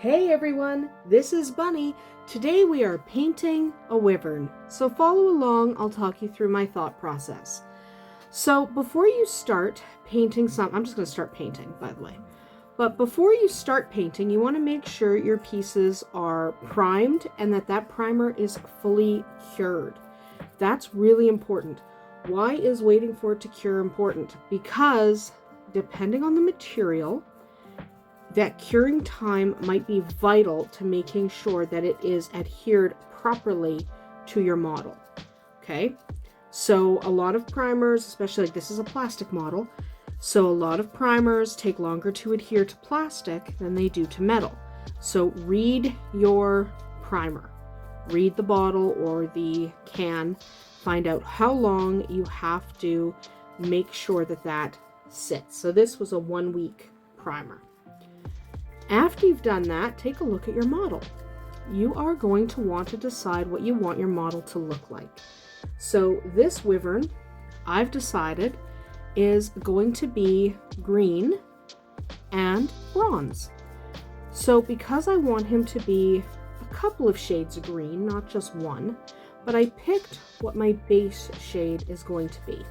Hey everyone, this is Bunny. Today we are painting a wyvern. So follow along, I'll talk you through my thought process. So before you start painting I'm just going to start painting, by the way. But before you start painting, you want to make sure your pieces are primed and that primer is fully cured. That's really important. Why is waiting for it to cure important? Because depending on the material, that curing time might be vital to making sure that it is adhered properly to your model. Okay, so a lot of primers, especially like this is a plastic model, so a lot of primers take longer to adhere to plastic than they do to metal. So read your primer, read the bottle or the can, find out how long you have to make sure that sits. So this was a 1 week primer. After you've done that, take a look at your model. You are going to want to decide what you want your model to look like. So this wyvern, I've decided, is going to be green and bronze. So because I want him to be a couple of shades of green, not just one, but I picked what my base shade is going to be.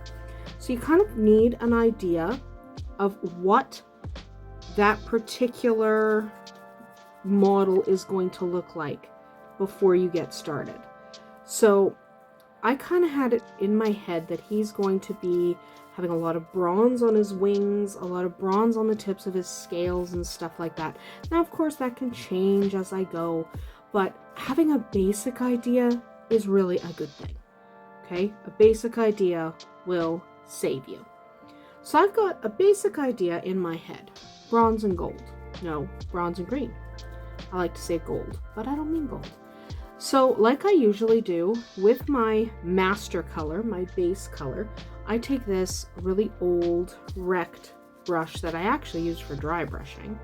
So you kind of need an idea of what that particular model is going to look like before you get started. So I kind of had it in my head that he's going to be having a lot of bronze on his wings, a lot of bronze on the tips of his scales and stuff like that. Now, of course, that can change as I go, but having a basic idea is really a good thing. Okay, a basic idea will save you. So I've got a basic idea in my head. Bronze and gold. No, bronze and green. I like to say gold, but I don't mean gold. So like I usually do with my master color, my base color, I take this really old wrecked brush that I actually use for dry brushing,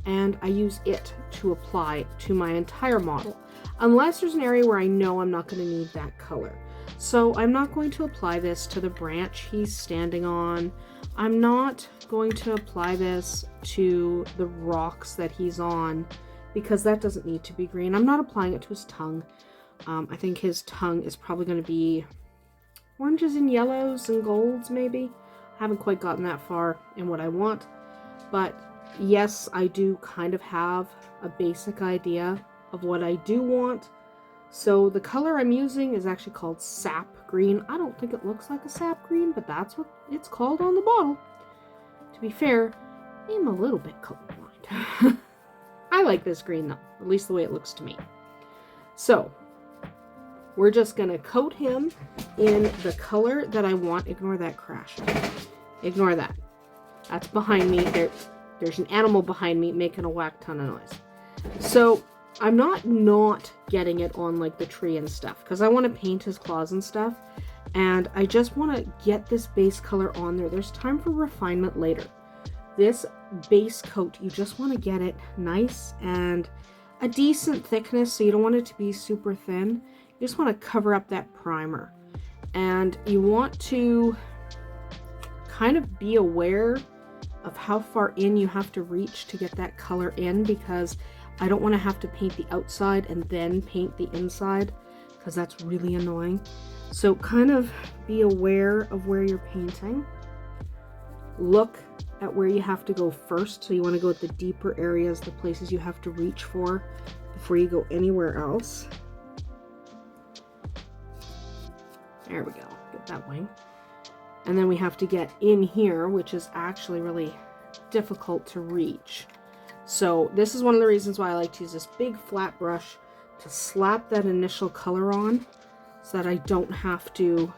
and I use it to apply to my entire model, unless there's an area where I know I'm not going to need that color. So I'm not going to apply this to the branch he's standing on. I'm not going to apply this to the rocks that he's on because that doesn't need to be green. I'm not applying it to his tongue. I think his tongue is probably going to be oranges and yellows and golds maybe. I haven't quite gotten that far in what I want. But yes, I do kind of have a basic idea of what I do want. So the color I'm using is actually called sap green. I don't think it looks like a sap green, but that's what it's called on the bottle. To be fair, I'm a little bit colorblind. I like this green though, at least the way it looks to me. So we're just going to coat him in the color that I want. Ignore that crash. Ignore that. That's behind me. There's an animal behind me making a whack ton of noise. So I'm not getting it on like the tree and stuff because I want to paint his claws and stuff, and I just want to get this base color on there. There's time for refinement later. This base coat, you just want to get it nice and a decent thickness, so you don't want it to be super thin. You just want to cover up that primer, and you want to kind of be aware of how far in you have to reach to get that color in, because I don't want to have to paint the outside and then paint the inside, because that's really annoying. So kind of be aware of where you're painting. Look at where you have to go first. So you want to go at the deeper areas, the places you have to reach for before you go anywhere else. There we go. Get that wing. And then we have to get in here, which is actually really difficult to reach. So this is one of the reasons why I like to use this big flat brush to slap that initial color on, so that I don't have to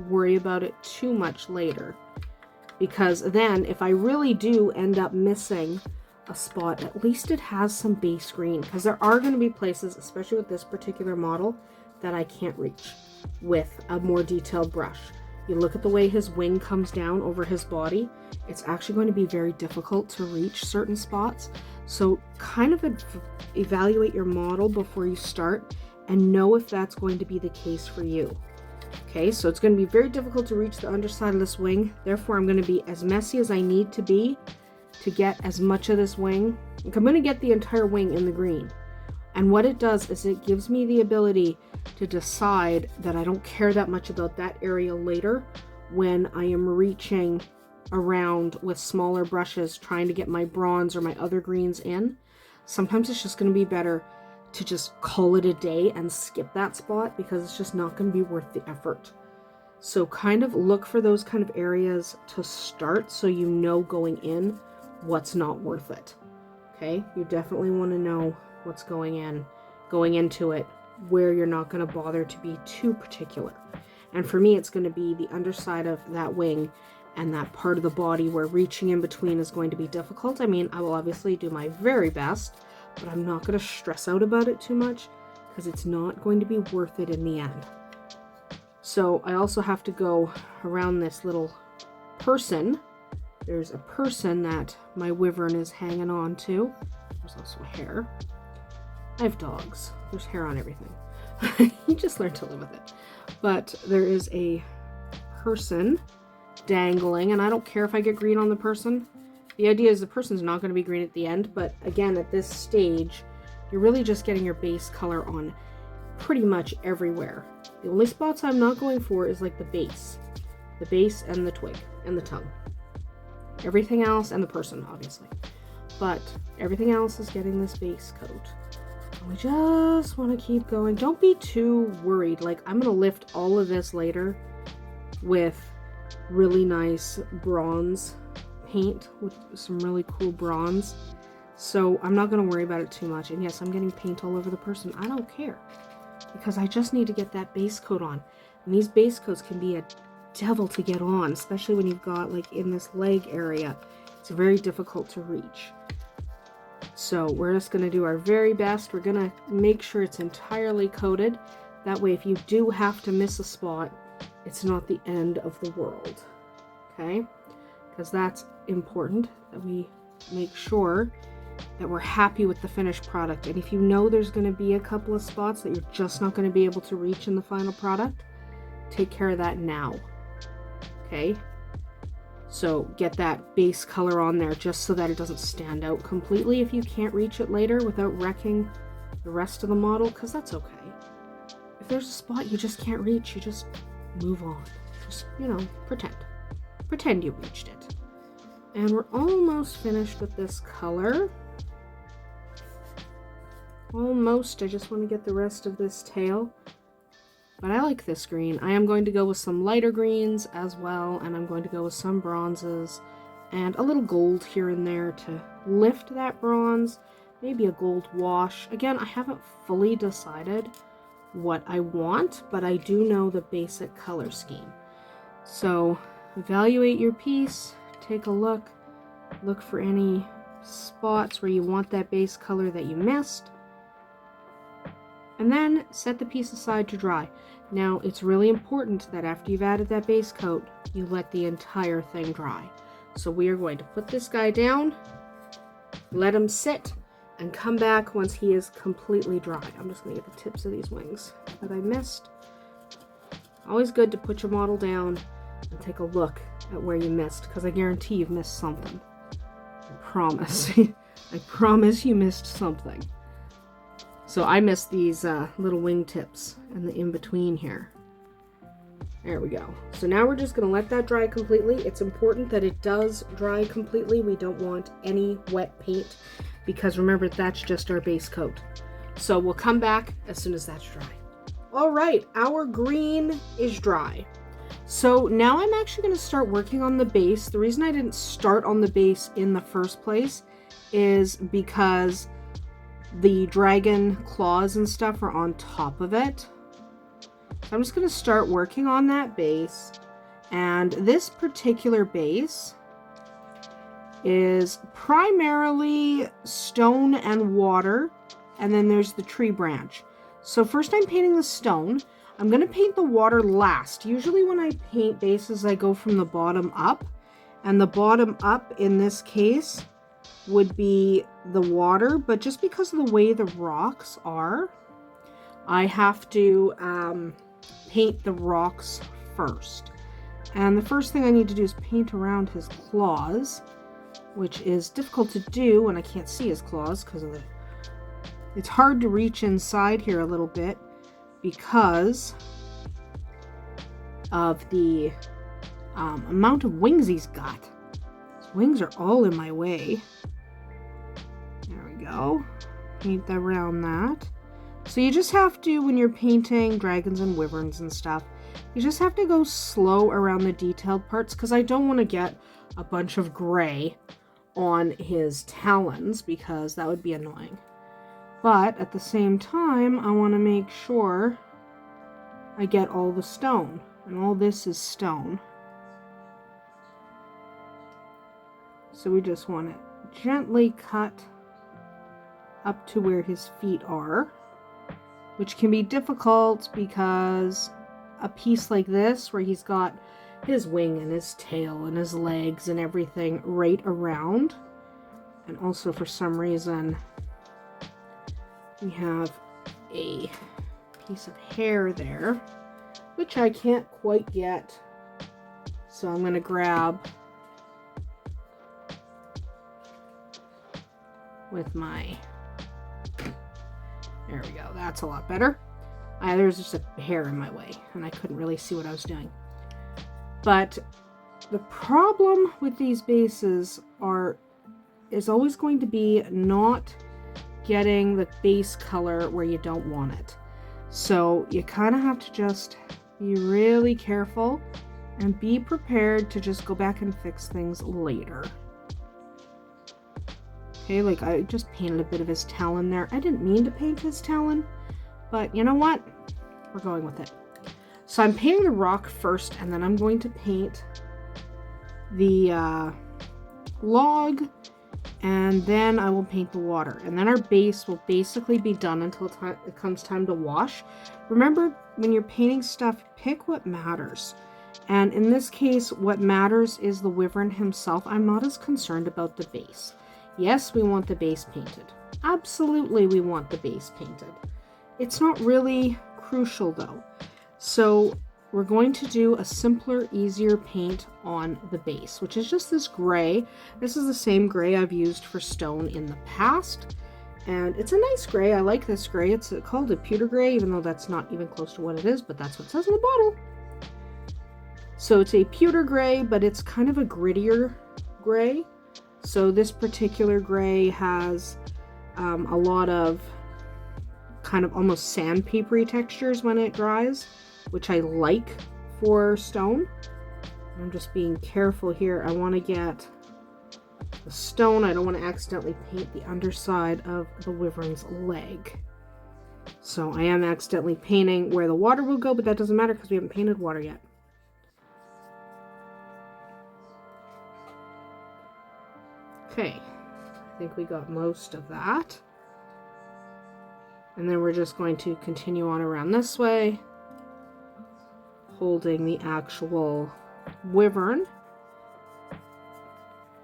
worry about it too much later. Because then if I really do end up missing a spot, at least it has some base green, because there are going to be places, especially with this particular model, that I can't reach with a more detailed brush. You look at the way his wing comes down over his body, it's actually going to be very difficult to reach certain spots. So kind of evaluate your model before you start and know if that's going to be the case for you. Okay, so it's going to be very difficult to reach the underside of this wing. Therefore, I'm going to be as messy as I need to be to get as much of this wing Like, I'm going to get the entire wing in the green. And what it does is it gives me the ability to decide that I don't care that much about that area later when I am reaching around with smaller brushes trying to get my bronze or my other greens in. Sometimes it's just going to be better to just call it a day and skip that spot because it's just not going to be worth the effort. So kind of look for those kind of areas to start so you know going in what's not worth it. Okay, you definitely want to know what's going into it, where you're not going to bother to be too particular. And for me, it's going to be the underside of that wing and that part of the body where reaching in between is going to be difficult. I mean, I will obviously do my very best, but I'm not going to stress out about it too much because it's not going to be worth it in the end. So I also have to go around this little person. There's a person that my wyvern is hanging on to. There's also hair. I have dogs. There's hair on everything. You just learn to live with it. But there is a person dangling, and I don't care if I get green on the person. The idea is the person's not going to be green at the end, but again, at this stage, you're really just getting your base color on pretty much everywhere. The only spots I'm not going for is like the base and the twig and the tongue. Everything else, and the person, obviously. But everything else is getting this base coat. We just want to keep going. Don't be too worried. Like, I'm going to lift all of this later with really nice bronze paint, with some really cool bronze. So I'm not going to worry about it too much. And yes, I'm getting paint all over the person. I don't care. Because I just need to get that base coat on. And these base coats can be a devil to get on, especially when you've got, like, in this leg area. It's very difficult to reach. So we're just going to do our very best. We're going to make sure it's entirely coated. That way, if you do have to miss a spot, it's not the end of the world. Okay? Because that's important, that we make sure that we're happy with the finished product. And if you know there's going to be a couple of spots that you're just not going to be able to reach in the final product, take care of that now. Okay? So get that base color on there just so that it doesn't stand out completely if you can't reach it later without wrecking the rest of the model, because that's okay. If there's a spot you just can't reach, you just move on. Just, you know, pretend. Pretend you reached it. And we're almost finished with this color. Almost. I just want to get the rest of this tail. But I like this green. I am going to go with some lighter greens as well, and I'm going to go with some bronzes and a little gold here and there to lift that bronze. Maybe a gold wash. Again, I haven't fully decided what I want, but I do know the basic color scheme. So evaluate your piece, take a look for any spots where you want that base color that you missed, and then set the piece aside to dry. Now, it's really important that after you've added that base coat, you let the entire thing dry. So we are going to put this guy down, let him sit, and come back once he is completely dry. I'm just going to get the tips of these wings that I missed. Always good to put your model down and take a look at where you missed, because I guarantee you've missed something. I promise. I promise you missed something. So I missed these little wing tips and the in-between here. There we go. So now we're just going to let that dry completely. It's important that it does dry completely. We don't want any wet paint because remember, that's just our base coat. So we'll come back as soon as that's dry. All right, our green is dry. So now I'm actually going to start working on the base. The reason I didn't start on the base in the first place is because the dragon claws and stuff are on top of it. So I'm just going to start working on that base. And this particular base is primarily stone and water. And then there's the tree branch. So first I'm painting the stone. I'm going to paint the water last. Usually when I paint bases, I go from the bottom up. And the bottom up in this case would be the water, but just because of the way the rocks are, I have to paint the rocks first. And the first thing I need to do is paint around his claws. which is difficult to do when I can't see his claws because of the... It's hard to reach inside here a little bit because of the amount of wings he's got. His wings are all in my way. There we go. Paint around that. So you just have to, when you're painting dragons and wyverns and stuff, you just have to go slow around the detailed parts because I don't want to get a bunch of gray on his talons because that would be annoying. But at the same time, I want to make sure I get all the stone. And all this is stone. So we just want to gently cut up to where his feet are, which can be difficult because a piece like this, where he's got his wing and his tail and his legs and everything right around, and also for some reason we have a piece of hair there, which I can't quite get, so I'm going to grab with my... There we go. That's a lot better. There's just a hair in my way, and I couldn't really see what I was doing. But the problem with these bases is always going to be not getting the base color where you don't want it. So you kind of have to just be really careful and be prepared to just go back and fix things later. Okay, like I just painted a bit of his talon there. I didn't mean to paint his talon, but you know what? We're going with it. So I'm painting the rock first, and then I'm going to paint the log, and then I will paint the water. And then our base will basically be done until it comes time to wash. Remember, when you're painting stuff, pick what matters. And in this case, what matters is the wyvern himself. I'm not as concerned about the base. Yes, we want the base painted. Absolutely, we want the base painted. It's not really crucial though. So we're going to do a simpler, easier paint on the base, which is just this gray. This is the same gray I've used for stone in the past. And it's a nice gray. I like this gray. It's called a pewter gray, even though that's not even close to what it is, but that's what it says in the bottle. So it's a pewter gray, but it's kind of a grittier gray. So this particular gray has a lot of kind of almost sandpapery textures when it dries, which I like for stone. I'm just being careful here. I want to get the stone. I don't want to accidentally paint the underside of the wyvern's leg. So I am accidentally painting where the water will go, but that doesn't matter because we haven't painted water yet. Okay, I think we got most of that. And then we're just going to continue on around this way, holding the actual wyvern.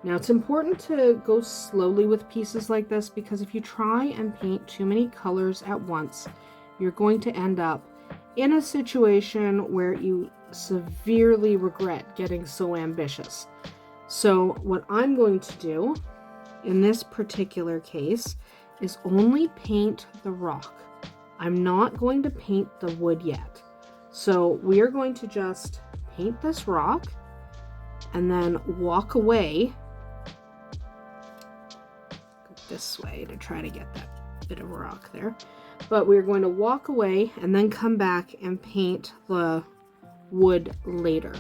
Now it's important to go slowly with pieces like this because if you try and paint too many colors at once, you're going to end up in a situation where you severely regret getting so ambitious. So what I'm going to do in this particular case is only paint the rock. I'm not going to paint the wood yet. So we are going to just paint this rock and then walk away. Go this way to try to get that bit of rock there. But we're going to walk away and then come back and paint the wood later.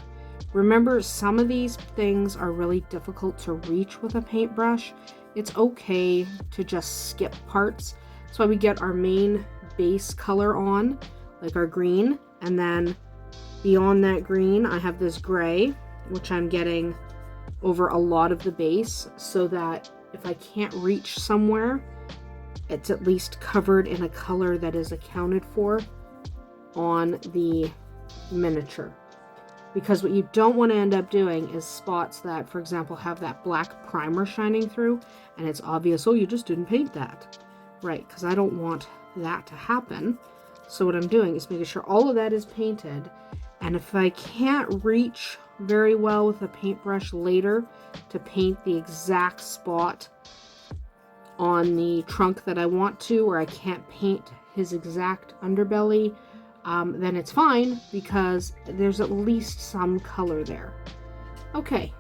Remember, some of these things are really difficult to reach with a paintbrush. It's okay to just skip parts. That's why we get our main base color on, like our green, and then beyond that green, I have this gray, which I'm getting over a lot of the base, so that if I can't reach somewhere, it's at least covered in a color that is accounted for on the miniature. Because what you don't want to end up doing is spots that, for example, have that black primer shining through, and it's obvious, oh, you just didn't paint that. Right, because I don't want that to happen. So what I'm doing is making sure all of that is painted, And if I can't reach very well with a paintbrush later to paint the exact spot on the trunk that I want to, or I can't paint his exact underbelly, then it's fine because there's at least some color there. Okay,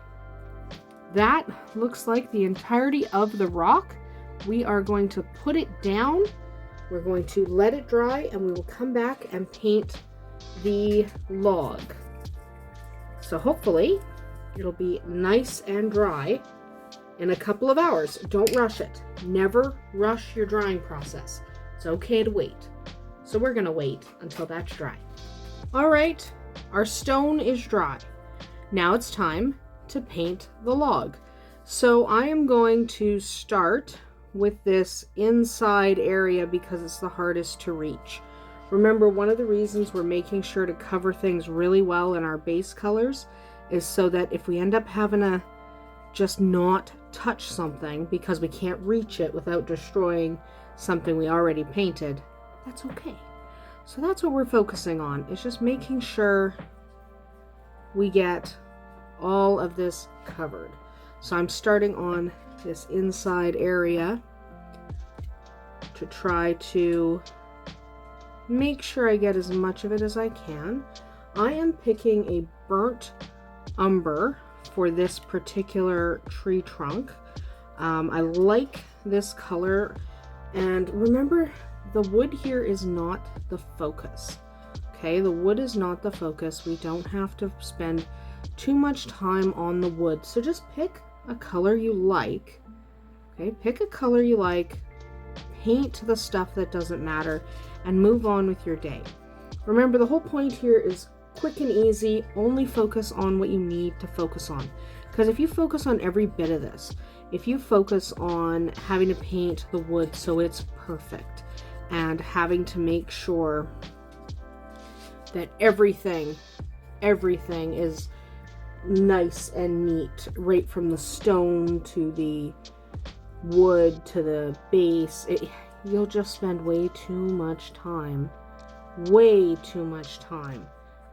that looks like the entirety of the rock. We are going to put it down. We're going to let it dry, and we will come back and paint the log. So hopefully it'll be nice and dry in a couple of hours. Don't rush it. Never rush your drying process. It's okay to wait. So we're going to wait until that's dry. All right, our stone is dry. Now it's time to paint the log. So I am going to start with this inside area because it's the hardest to reach. Remember, one of the reasons we're making sure to cover things really well in our base colors is so that if we end up having to just not touch something because we can't reach it without destroying something we already painted, that's okay. So that's what we're focusing on, is just making sure we get all of this covered. So I'm starting on this inside area to try to make sure I get as much of it as I can. I am picking a burnt umber for this particular tree trunk. I like this color, and remember, the wood here is not the focus. Okay, the wood is not the focus. We don't have to spend too much time on the wood. So just pick a color you like. Okay, pick a color you like, paint the stuff that doesn't matter, and move on with your day. Remember, the whole point here is quick and easy. Only focus on what you need to focus on. Because if you focus on every bit of this, if you focus on having to paint the wood so it's perfect, and having to make sure that everything is nice and neat, right from the stone to the wood to the base, you'll just spend way too much time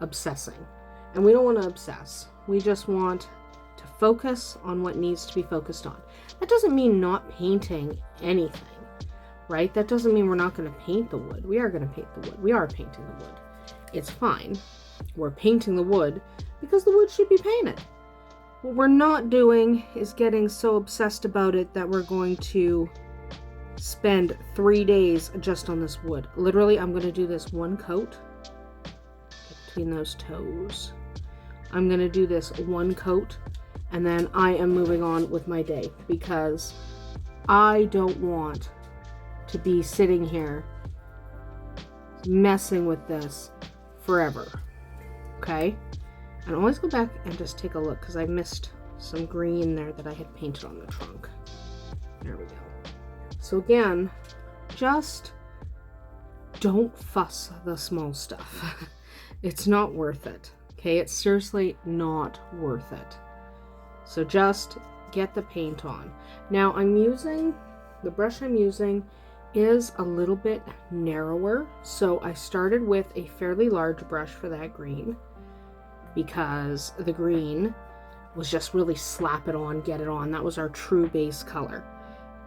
obsessing. And we don't want to obsess. We just want to focus on what needs to be focused on. That doesn't mean not painting anything, right? That doesn't mean we're not going to paint the wood. We are going to paint the wood. We are painting the wood. It's fine. We're painting the wood because the wood should be painted. What we're not doing is getting so obsessed about it that we're going to spend 3 days just on this wood. Literally, I'm going to do this one coat between those toes. I'm going to do this one coat, and then I am moving on with my day because I don't want to be sitting here messing with this forever. Okay? And always go back and just take a look because I missed some green there that I had painted on the trunk. There we go. So again, just don't fuss the small stuff. It's not worth it. Okay? It's seriously not worth it. So just get the paint on. Now the brush I'm using is a little bit narrower. So I started with a fairly large brush for that green because the green was just really slap it on, get it on. That was our true base color.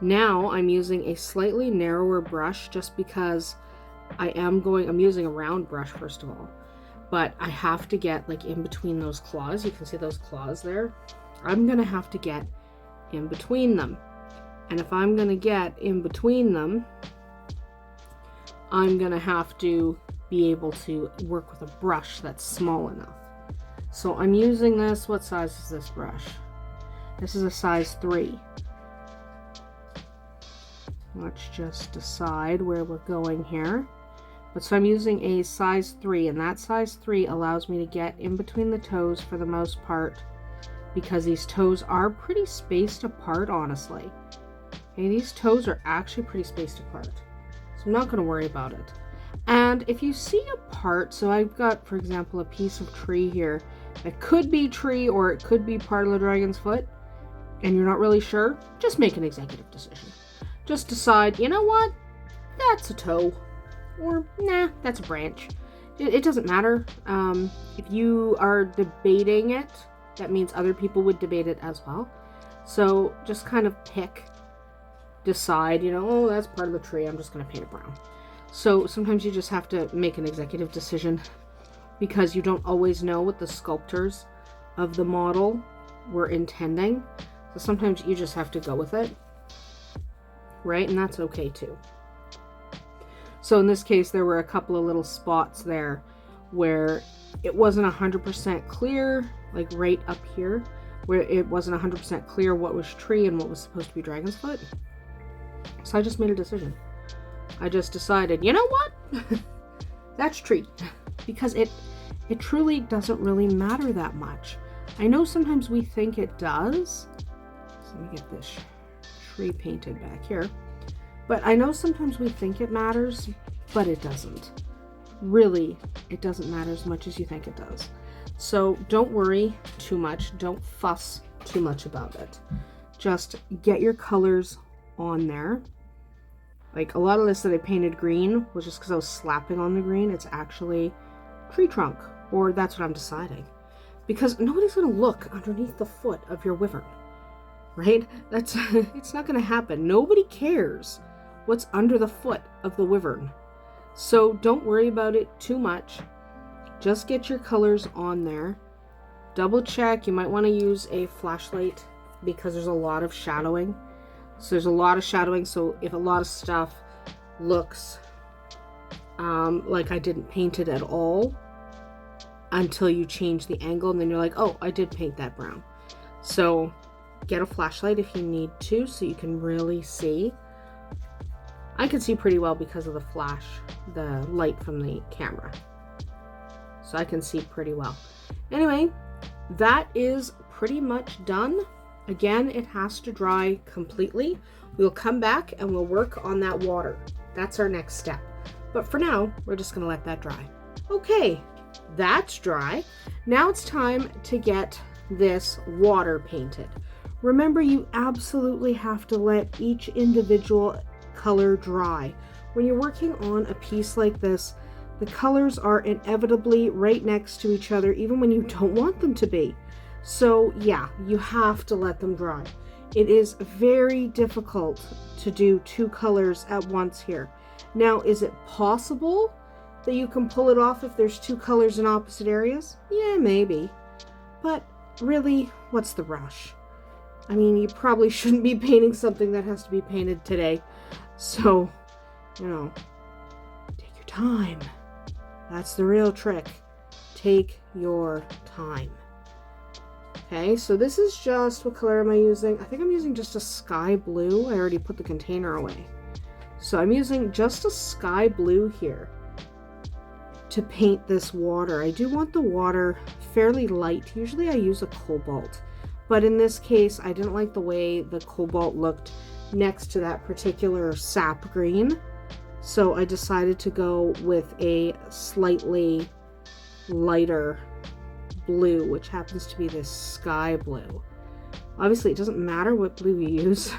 Now I'm using a slightly narrower brush just because I'm using a round brush first of all, but I have to get like in between those claws. You can see those claws there. I'm going to have to get in between them. And if I'm going to get in between them, I'm going to have to be able to work with a brush that's small enough. So I'm using this. What size is this brush? This is a size 3. Let's just decide where we're going here. But so I'm using a size 3, and that size 3 allows me to get in between the toes for the most part, because these toes are pretty spaced apart, honestly. Okay, these toes are actually pretty spaced apart, so I'm not going to worry about it. And if you see a part, so I've got, for example, a piece of tree here that could be tree or it could be part of the dragon's foot, and you're not really sure, just make an executive decision. Just decide, you know what, that's a toe, or nah, that's a branch. it doesn't matter. If you are debating it, that means other people would debate it as well. So just kind of decide, oh, that's part of the tree, I'm just going to paint it brown. So sometimes you just have to make an executive decision because you don't always know what the sculptors of the model were intending. So sometimes you just have to go with it, right? And that's okay too. So in this case, there were a couple of little spots there where it wasn't 100% clear, like right up here, where it wasn't 100% clear what was tree and what was supposed to be dragon's foot. So I just made a decision. I just decided, you know what? That's tree. Because it truly doesn't really matter that much. I know sometimes we think it does. So let me get this tree painted back here. But I know sometimes we think it matters, but it doesn't. Really, it doesn't matter as much as you think it does. So don't worry too much. Don't fuss too much about it. Just get your colors on there. Like a lot of this that I painted green was just because I was slapping on the green. It's actually tree trunk, or that's what I'm deciding. Because nobody's going to look underneath the foot of your wyvern, right? It's not going to happen. Nobody cares what's under the foot of the wyvern. So don't worry about it too much. Just get your colors on there. Double check. You might want to use a flashlight because there's a lot of shadowing. So there's a lot of shadowing. So if a lot of stuff looks like I didn't paint it at all until you change the angle, and then you're like, oh, I did paint that brown. So get a flashlight if you need to so you can really see. I can see pretty well because of the flash, the light from the camera. So I can see pretty well. Anyway, that is pretty much done. Again, it has to dry completely. We'll come back and we'll work on that water. That's our next step. But for now, we're just gonna let that dry. Okay, that's dry. Now it's time to get this water painted. Remember, you absolutely have to let each individual color dry. When you're working on a piece like this, the colors are inevitably right next to each other, even when you don't want them to be. So yeah, you have to let them dry. It is very difficult to do two colors at once here. Now, is it possible that you can pull it off if there's two colors in opposite areas? Yeah, maybe. But really, what's the rush? I mean, you probably shouldn't be painting something that has to be painted today. So, take your time. That's the real trick. Take your time. Okay, so this is just, what color am I using? I think I'm using just a sky blue. I already put the container away. So I'm using just a sky blue here to paint this water. I do want the water fairly light. Usually I use a cobalt, but in this case, I didn't like the way the cobalt looked next to that particular sap green. So I decided to go with a slightly lighter blue, which happens to be this sky blue. Obviously, it doesn't matter what blue you use.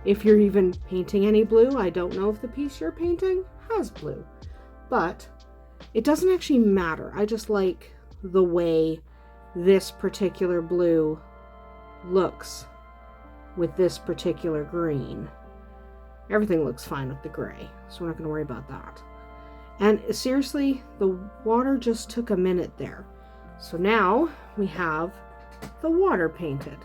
If you're even painting any blue, I don't know if the piece you're painting has blue, but it doesn't actually matter. I just like the way this particular blue looks with this particular green. Everything looks fine with the gray, so we're not going to worry about that. And seriously, the water just took a minute there. So now we have the water painted.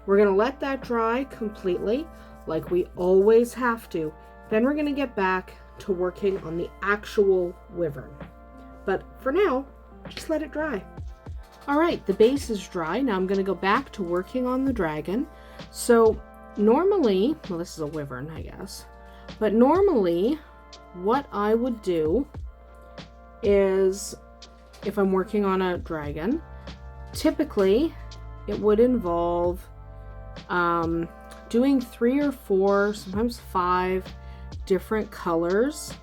We're going to let that dry completely, like we always have to. Then we're going to get back to working on the actual wyvern. But for now, just let it dry. All right, the base is dry. Now I'm going to go back to working on the dragon. So normally, well, this is a wyvern, I guess. But normally, what I would do is, if I'm working on a dragon, typically it would involve doing 3 or 4, sometimes 5 different colors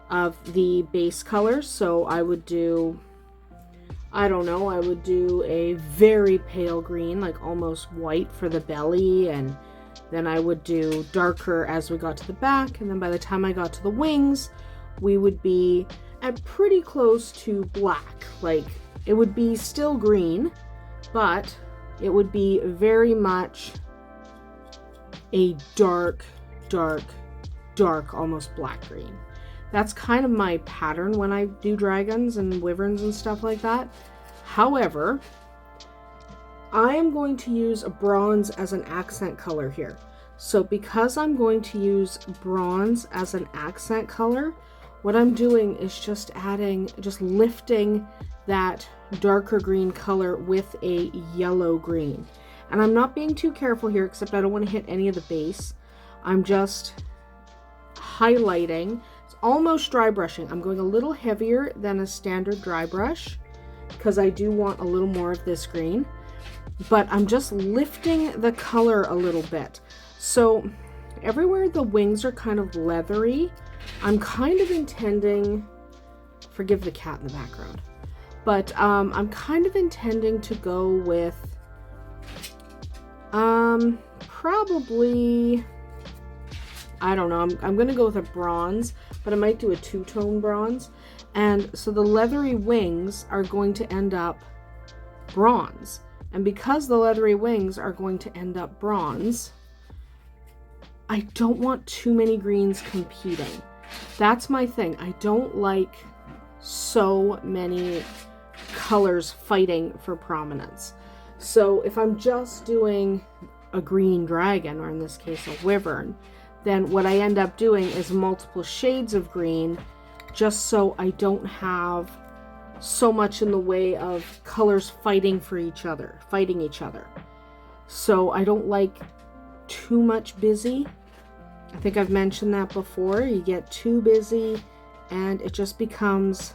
of the base colors. So I would do, I don't know, I would do a very pale green, like almost white for the belly, and then I would do darker as we got to the back, and then by the time I got to the wings, we would be, at pretty close to black. Like, it would be still green, but it would be very much a dark, almost black green. That's kind of my pattern when I do dragons and wyverns and stuff like that. However, I am going to use a bronze as an accent color here. So because I'm going to use bronze as an accent color, what I'm doing is just lifting that darker green color with a yellow green. And I'm not being too careful here, except I don't want to hit any of the base. I'm just highlighting. It's almost dry brushing. I'm going a little heavier than a standard dry brush because I do want a little more of this green. But I'm just lifting the color a little bit. So everywhere the wings are kind of leathery, I'm kind of intending, forgive the cat in the background, but I'm kind of intending to go with probably, I don't know, I'm going to go with a bronze, but I might do a two-tone bronze. And so the leathery wings are going to end up bronze. And because the leathery wings are going to end up bronze, I don't want too many greens competing. That's my thing. I don't like so many colors fighting for prominence. So if I'm just doing a green dragon, or in this case a wyvern, then what I end up doing is multiple shades of green, just so I don't have so much in the way of colors fighting each other. So I don't like too much busy. I think I've mentioned that before. You get too busy and it just becomes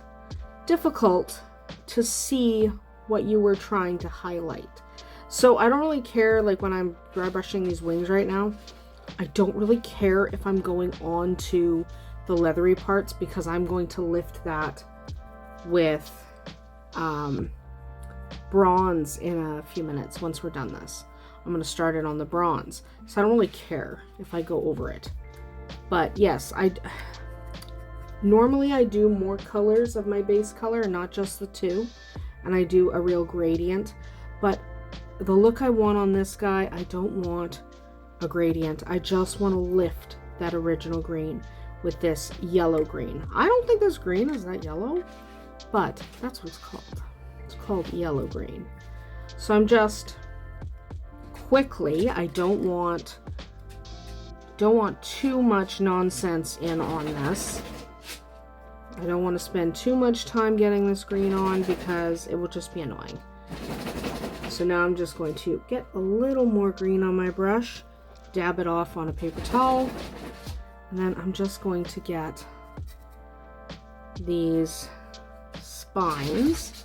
difficult to see what you were trying to highlight. So I don't really care, like when I'm dry brushing these wings right now, I don't really care if I'm going on to the leathery parts, because I'm going to lift that with bronze in a few minutes. Once we're done this, I'm going to start it on the bronze, so I don't really care if I go over it. But yes, normally I do more colors of my base color, not just the two, and I do a real gradient. But the look I want on this guy, I don't want a gradient. I just want to lift that original green with this yellow green. I don't think this green is that yellow, but that's what it's called. It's called yellow green. So I'm just quickly, I don't want too much nonsense in on this. I don't want to spend too much time getting this green on because it will just be annoying. So now I'm just going to get a little more green on my brush, dab it off on a paper towel, and then I'm just going to get these spines.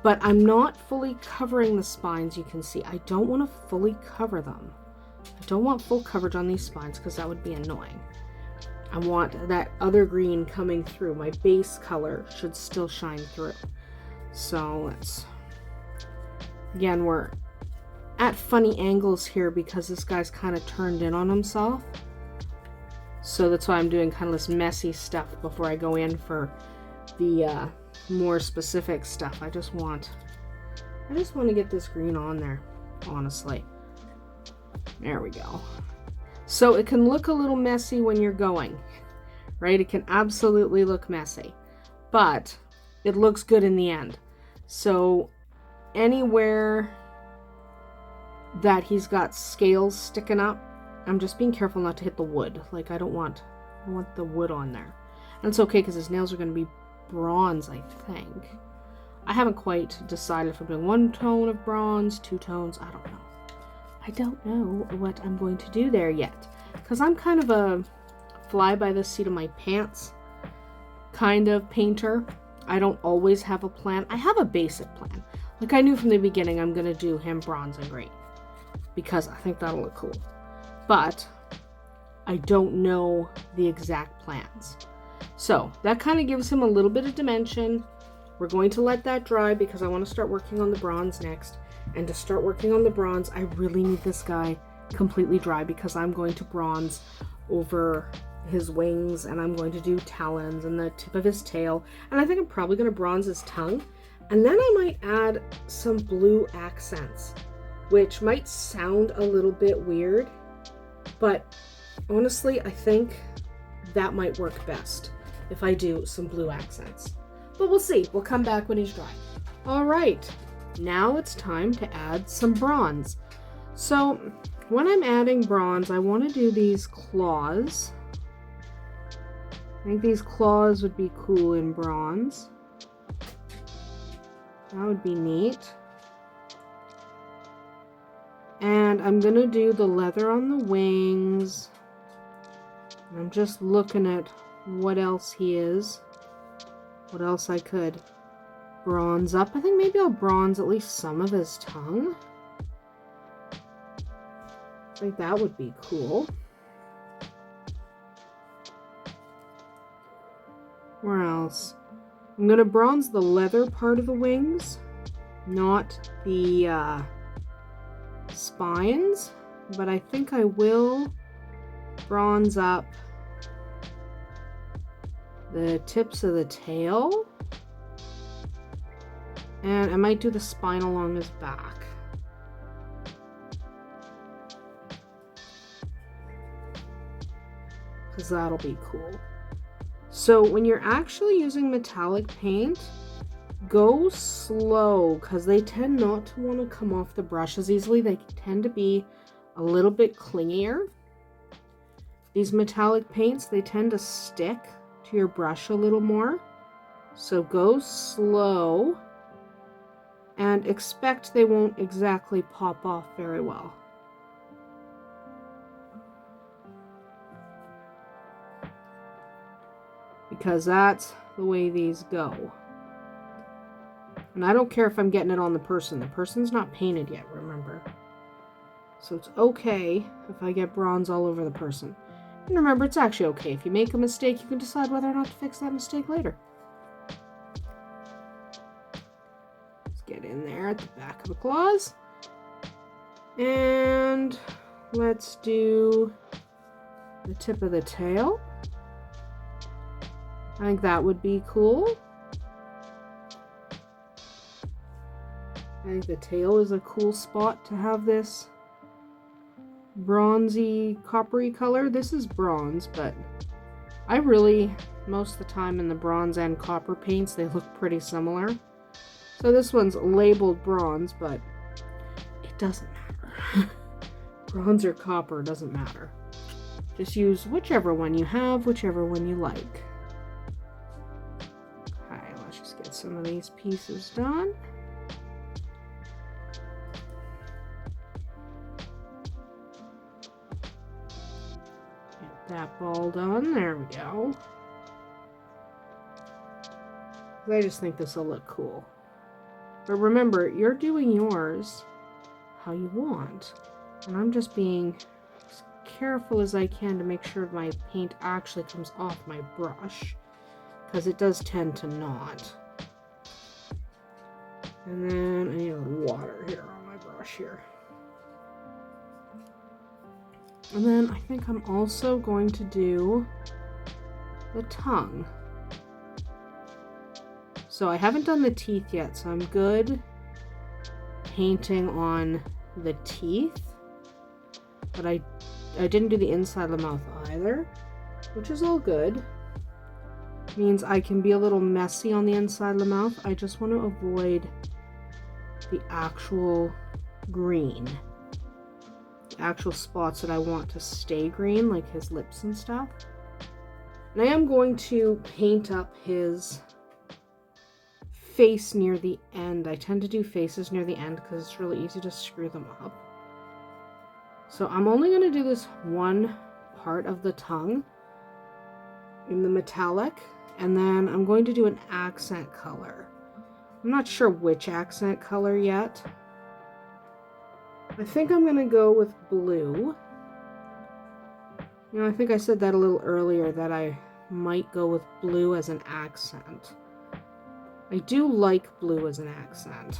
But I'm not fully covering the spines, you can see. I don't want to fully cover them. I don't want full coverage on these spines because that would be annoying. I want that other green coming through. My base color should still shine through. So let's... Again, we're at funny angles here because this guy's kind of turned in on himself. So that's why I'm doing kind of this messy stuff before I go in for the more specific stuff. I just want to get this green on there, honestly. There we go. So it can look a little messy when you're going, right? It can absolutely look messy, but it looks good in the end. So anywhere that he's got scales sticking up, I'm just being careful not to hit the wood. Like I want the wood on there. And it's okay because his nails are going to be bronze, I think. I haven't quite decided if I'm doing one tone of bronze, two tones, I don't know. I don't know what I'm going to do there yet, because I'm kind of a fly by the seat of my pants kind of painter. I don't always have a plan. I have a basic plan. Like I knew from the beginning I'm going to do him bronze and green because I think that'll look cool. But I don't know the exact plans. So that kind of gives him a little bit of dimension. We're going to let that dry because I want to start working on the bronze next. And to start working on the bronze, I really need this guy completely dry because I'm going to bronze over his wings, and I'm going to do talons and the tip of his tail, and I think I'm probably going to bronze his tongue, and then I might add some blue accents, which might sound a little bit weird, but honestly I think that might work best if I do some blue accents. But we'll see. We'll come back when he's dry. All right, now it's time to add some bronze. So when I'm adding bronze, I want to do these claws. I think these claws would be cool in bronze. That would be neat. And I'm going to do the leather on the wings. I'm just looking at what else he is. What else I could bronze up. I think maybe I'll bronze at least some of his tongue. I think that would be cool. Where else? I'm going to bronze the leather part of the wings, not the spines, but I think I will bronze up the tips of the tail, and I might do the spine along his back. Because that'll be cool. So when you're actually using metallic paint, go slow, because they tend not to want to come off the brush as easily. They tend to be a little bit clingier. These metallic paints, they tend to stick to your brush a little more. So go slow and expect they won't exactly pop off very well. Because that's the way these go. And I don't care if I'm getting it on the person. The person's not painted yet, remember. So it's okay if I get bronze all over the person. And remember, it's actually okay. If you make a mistake, you can decide whether or not to fix that mistake later. Let's get in there at the back of the claws. And let's do the tip of the tail. I think that would be cool. I think the tail is a cool spot to have this bronzy, coppery color. This is bronze, but I really, most of the time in the bronze and copper paints, they look pretty similar. So this one's labeled bronze, but it doesn't matter. Bronze or copper doesn't matter. Just use whichever one you have, whichever one you like. Okay, let's just get some of these pieces done. That ball done. There we go. I just think this will look cool. But remember, you're doing yours how you want. And I'm just being as careful as I can to make sure my paint actually comes off my brush, because it does tend to not. And then I need a little water here on my brush here. And then I think I'm also going to do the tongue. So I haven't done the teeth yet, so I'm good painting on the teeth. But I didn't do the inside of the mouth either, which is all good. Means I can be a little messy on the inside of the mouth. I just want to avoid the actual green. Actual spots that I want to stay green, like his lips and stuff. And I am going to paint up his face near the end. I tend to do faces near the end because it's really easy to screw them up. So I'm only going to do this one part of the tongue in the metallic, and then I'm going to do an accent color. I'm not sure which accent color yet. I think I'm going to go with blue. You know, I think I said that a little earlier, that I might go with blue as an accent. I do like blue as an accent.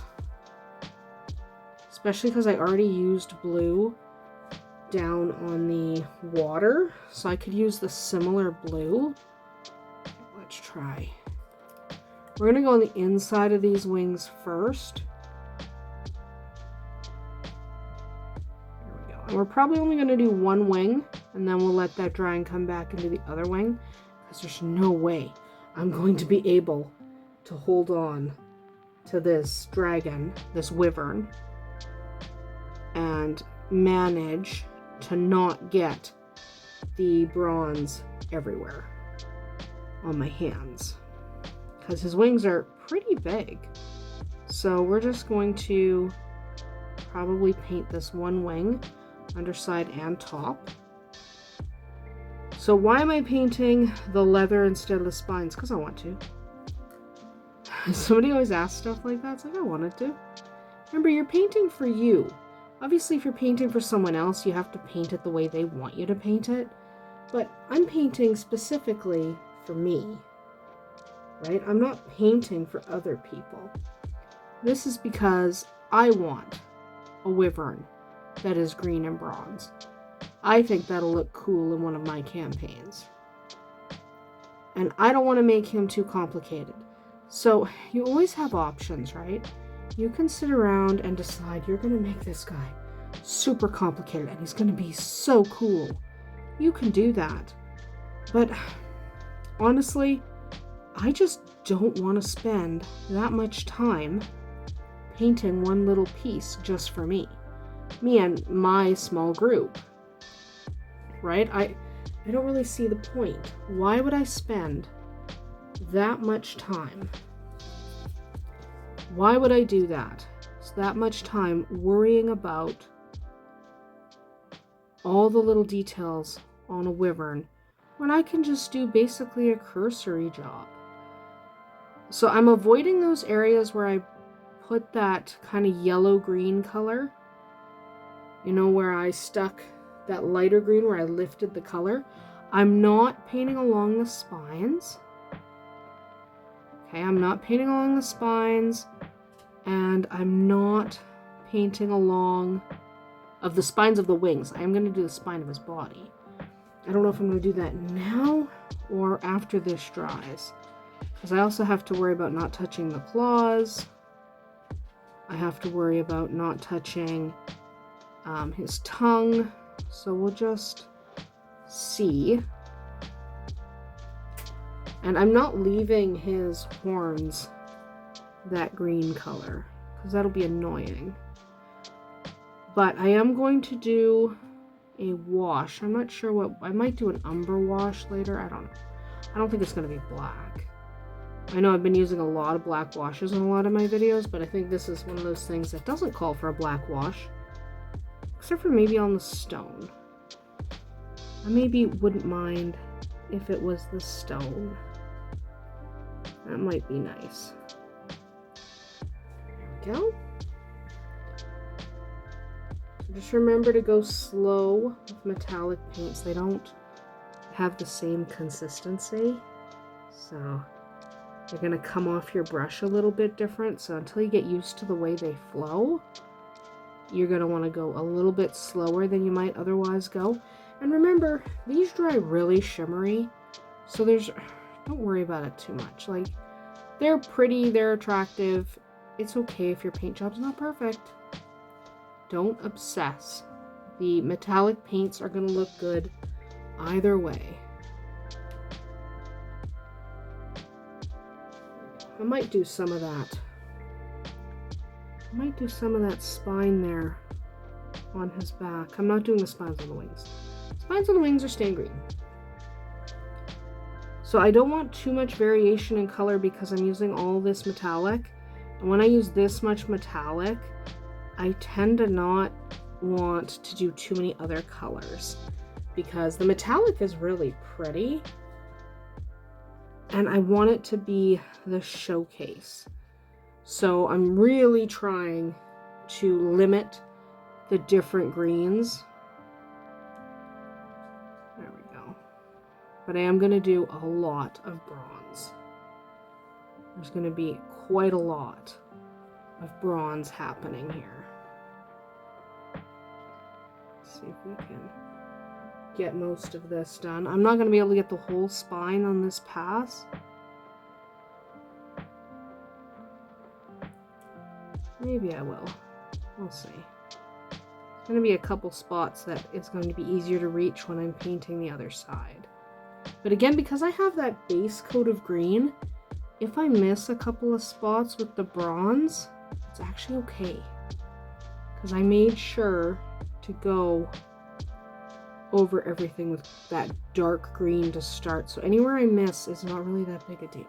Especially because I already used blue down on the water, so I could use the similar blue. Let's try. We're gonna go on the inside of these wings first. There we go. And we're probably only gonna do one wing, and then we'll let that dry and come back into the other wing, because there's no way I'm going to be able to hold on to this dragon, this wyvern, and manage to not get the bronze everywhere on my hands, because his wings are pretty big. So we're just going to probably paint this one wing, underside and top. So why am I painting the leather instead of the spines? Because I want to. Somebody always asks stuff like that. It's like, I wanted to. Remember, you're painting for you. Obviously, if you're painting for someone else, you have to paint it the way they want you to paint it. But I'm painting specifically for me, right? I'm not painting for other people. This is because I want a wyvern that is green and bronze. I think that'll look cool in one of my campaigns. And I don't want to make him too complicated. So you always have options, right? You can sit around and decide you're going to make this guy super complicated and he's going to be so cool. You can do that. But honestly, I just don't want to spend that much time painting one little piece just for me. Me and my small group. Right? I don't really see the point. Why would I spend that much time? Why would I do that? So that much time worrying about all the little details on a wyvern when I can just do basically a cursory job. So I'm avoiding those areas where I put that kind of yellow-green color. You know, where I stuck that lighter green where I lifted the color. I'm not painting along the spines. Okay, I'm not painting along the spines, and I'm not painting along of the spines of the wings. I am going to do the spine of his body. I don't know if I'm going to do that now or after this dries, because I also have to worry about not touching the claws. I have to worry about not touching his tongue. So we'll just see. And I'm not leaving his horns that green color, because that'll be annoying. But I am going to do a wash. I'm not sure what, I might do an umber wash later. I don't know. I don't think it's going to be black. I know I've been using a lot of black washes in a lot of my videos, but I think this is one of those things that doesn't call for a black wash. Except for maybe on the stone. I maybe wouldn't mind if it was the stone. That might be nice. There we go. So just remember to go slow with metallic paints. They don't have the same consistency. So they're going to come off your brush a little bit different. So until you get used to the way they flow, you're going to want to go a little bit slower than you might otherwise go. And remember, these dry really shimmery, so don't worry about it too much. Like, they're pretty, they're attractive. It's okay if your paint job's not perfect. Don't obsess. The metallic paints are going to look good either way. I might do some of that. I might do some of that spine there on his back. I'm not doing the spines on the wings. Spines on the wings are staying green. So I don't want too much variation in color because I'm using all this metallic. And when I use this much metallic, I tend to not want to do too many other colors because the metallic is really pretty. And I want it to be the showcase. So I'm really trying to limit the different greens. There we go. But I am going to do a lot of bronze. There's going to be quite a lot of bronze happening here. see if we can get most of this done. I'm not going to be able to get the whole spine on this pass. Maybe I will. We'll see. There's going to be a couple spots that it's going to be easier to reach when I'm painting the other side. But again, because I have that base coat of green, if I miss a couple of spots with the bronze, it's actually okay. Because I made sure to go over everything with that dark green to start. So anywhere I miss is not really that big a deal.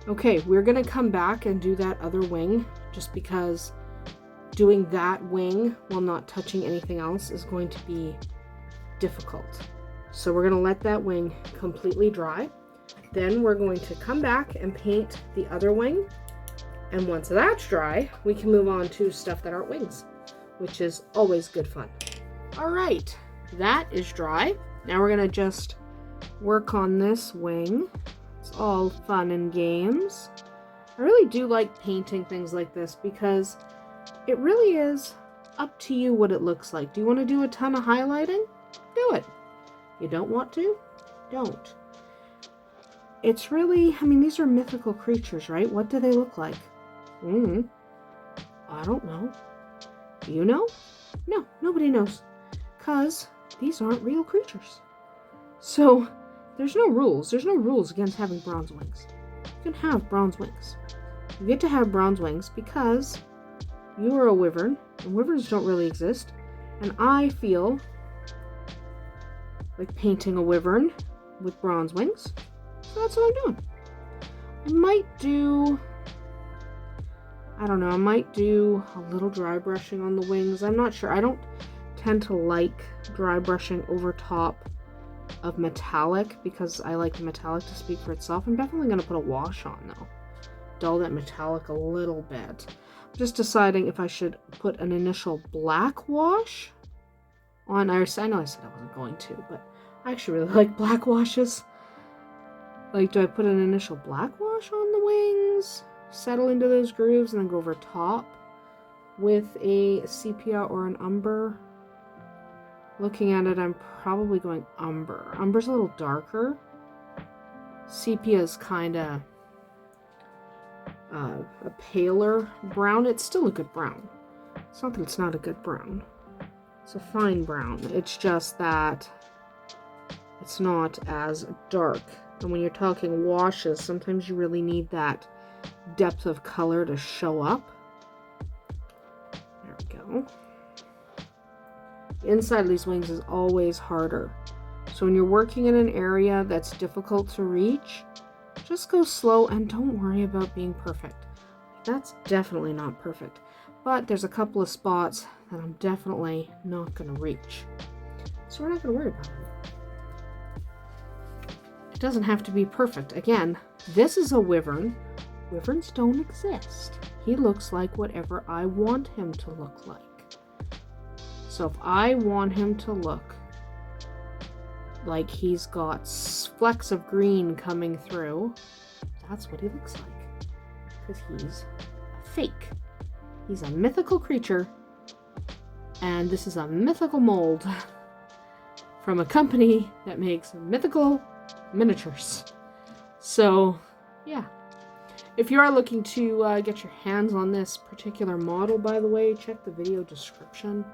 Okay, we're going to come back and do that other wing, just because doing that wing while not touching anything else is going to be difficult. So we're going to let that wing completely dry. Then we're going to come back and paint the other wing. And once that's dry, we can move on to stuff that aren't wings, which is always good fun. All right, that is dry. Now we're going to just work on this wing. It's all fun and games. I really do like painting things like this because it really is up to you what it looks like. Do you want to do a ton of highlighting? Do it. You don't want to? Don't. It's really, I mean, these are mythical creatures, right? What do they look like? I don't know. Do you know? No, nobody knows. Because these aren't real creatures. So, there's no rules. There's no rules against having bronze wings. You can have bronze wings. You get to have bronze wings because you are a wyvern, and wyverns don't really exist. And I feel like painting a wyvern with bronze wings. So that's what I'm doing. I might do, I don't know, I might do a little dry brushing on the wings. I'm not sure. I don't tend to like dry brushing over top of metallic because I like the metallic to speak for itself. I'm definitely going to put a wash on though. Dull that metallic a little bit. I'm just deciding if I should put an initial black wash on. I know I said I wasn't going to, but I actually really like black washes. Like, do I put an initial black wash on the wings, settle into those grooves, and then go over top with a sepia or an umber? Looking at it, I'm probably going umber. Umber's a little darker. Sepia's kind of a paler brown. It's still a good brown. It's not that it's not a good brown. It's a fine brown. It's just that it's not as dark. And when you're talking washes, sometimes you really need that depth of color to show up. There we go. The inside of these wings is always harder. So when you're working in an area that's difficult to reach, just go slow and don't worry about being perfect. That's definitely not perfect. But there's a couple of spots that I'm definitely not going to reach. So we're not going to worry about it. It doesn't have to be perfect. Again, this is a wyvern. Wyverns don't exist. He looks like whatever I want him to look like. So if I want him to look like he's got flecks of green coming through, that's what he looks like. Because he's a fake. He's a mythical creature. And this is a mythical mold from a company that makes mythical miniatures. So, yeah. If you are looking to get your hands on this particular model, by the way, check the video description.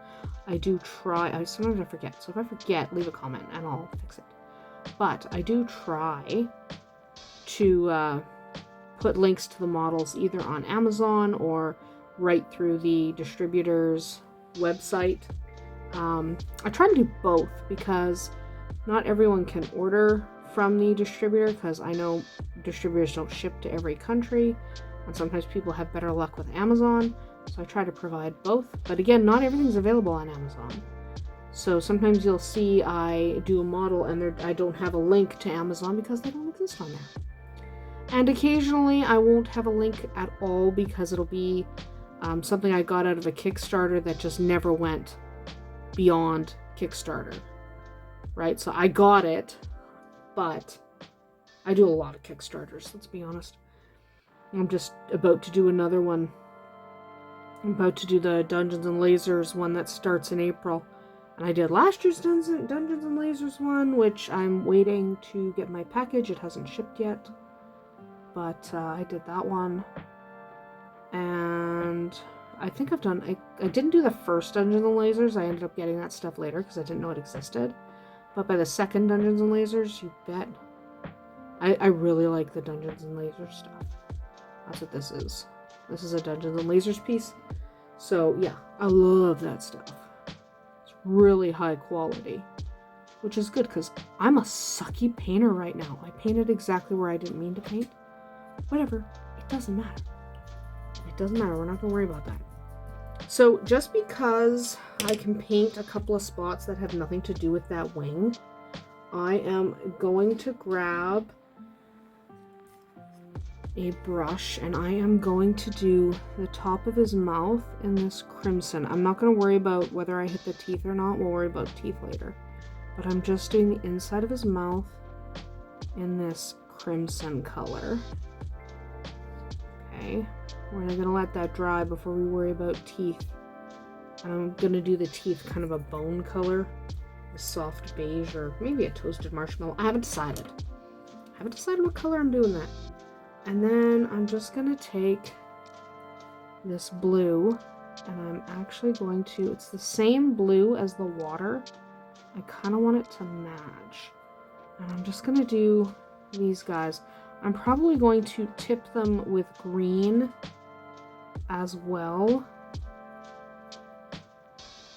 I do try, sometimes I forget, so if I forget, leave a comment and I'll fix it. But I do try to put links to the models either on Amazon or right through the distributor's website. I try to do both because not everyone can order from the distributor, because I know distributors don't ship to every country, and sometimes people have better luck with Amazon, so I try to provide both. But again, not everything's available on Amazon. So sometimes you'll see I do a model and I don't have a link to Amazon because they don't exist on there. And occasionally I won't have a link at all because it'll be something I got out of a Kickstarter that just never went beyond Kickstarter, right? So I got it, but I do a lot of Kickstarters, let's be honest. I'm just about to do another one I'm about to do the Dungeons and Lasers one that starts in April. And I did last year's Dungeons and Lasers one, which I'm waiting to get my package. It hasn't shipped yet. But I did that one. And I think I've done... I didn't do the first Dungeons and Lasers. I ended up getting that stuff later because I didn't know it existed. But by the second Dungeons and Lasers, you bet. I really like the Dungeons and Lasers stuff. That's what this is. This is a Dungeons and Lasers piece. So yeah, I love that stuff. It's really high quality, which is good because I'm a sucky painter right now. I painted exactly where I didn't mean to paint. Whatever, it doesn't matter. It doesn't matter, we're not gonna worry about that. So just because I can paint a couple of spots that have nothing to do with that wing, I am going to grab a brush and I am going to do the top of his mouth in this crimson. I'm not going to worry about whether I hit the teeth or not. We'll worry about teeth later. But I'm just doing the inside of his mouth in this crimson color. Okay, we're going to let that dry before we worry about teeth. And I'm going to do the teeth kind of a bone color, a soft beige or maybe a toasted marshmallow. I haven't decided. What color I'm doing that. And then I'm just going to take this blue and I'm actually going to, it's the same blue as the water. I kind of want it to match. And I'm just going to do these guys. I'm probably going to tip them with green as well.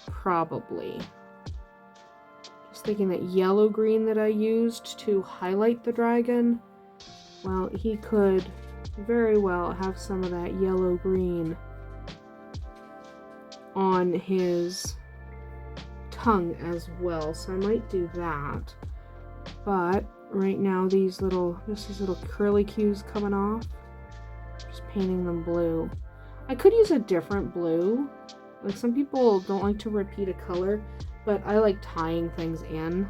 Probably. Just thinking that yellow green that I used to highlight the dragon, well, he could very well have some of that yellow green on his tongue as well. So I might do that. But right now these little curly cues coming off, just painting them blue. I could use a different blue. Like some people don't like to repeat a color, but I like tying things in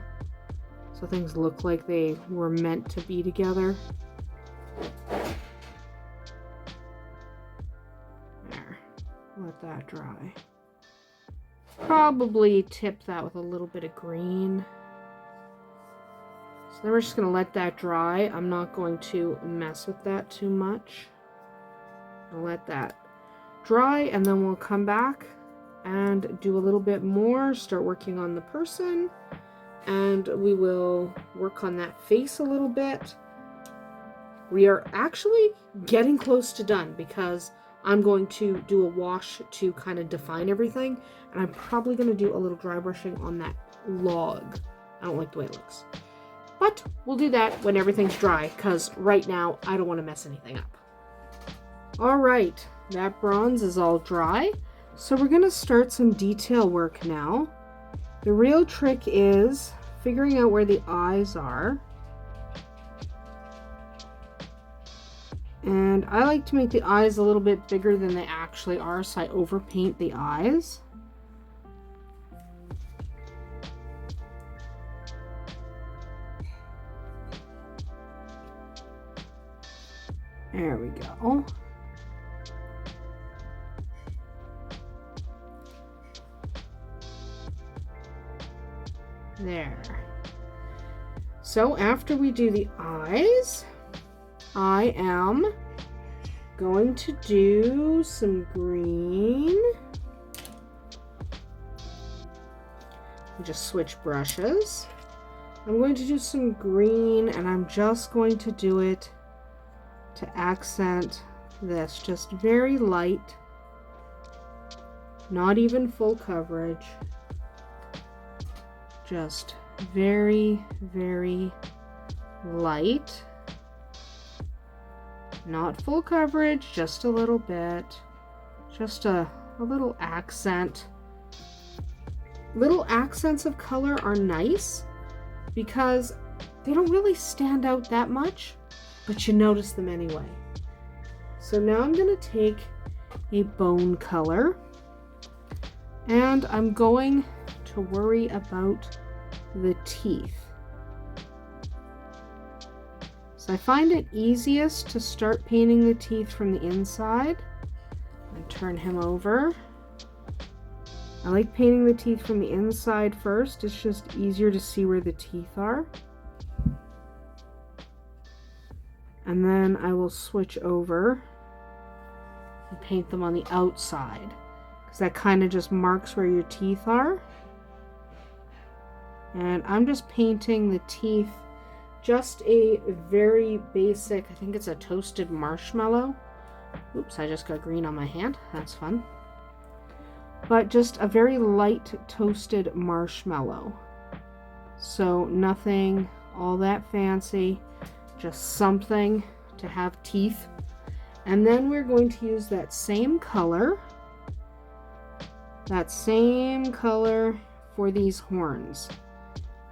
so things look like they were meant to be together. There, let that dry. Probably tip that with a little bit of green. So then we're just going to let that dry. I'm not going to mess with that too much. I'll let that dry and then we'll come back and do a little bit more, start working on the person, and we will work on that face a little bit. We are actually getting close to done because I'm going to do a wash to kind of define everything, and I'm probably going to do a little dry brushing on that log. I don't like the way it looks. But we'll do that when everything's dry, because right now I don't want to mess anything up. Alright, that bronze is all dry. So we're going to start some detail work now. The real trick is figuring out where the eyes are. And I like to make the eyes a little bit bigger than they actually are, so I overpaint the eyes. There we go. There. So after we do the eyes, I am going to do some green. Just switch brushes. I'm going to do some green and I'm just going to do it to accent this. Just very light. Not even full coverage. Just very, very light. Not full coverage, just a little bit. Just a little accent. Little accents of color are nice because they don't really stand out that much, but you notice them anyway. So now I'm going to take a bone color and I'm going to worry about the teeth. So I find it easiest to start painting the teeth from the inside. And turn him over. I like painting the teeth from the inside first. It's just easier to see where the teeth are. And then I will switch over and paint them on the outside, because that kind of just marks where your teeth are. And I'm just painting the teeth, just a very basic, I think it's a toasted marshmallow. Oops, I just got green on my hand. That's fun. But just a very light toasted marshmallow. So nothing all that fancy, just something to have teeth. And then we're going to use that same color for these horns.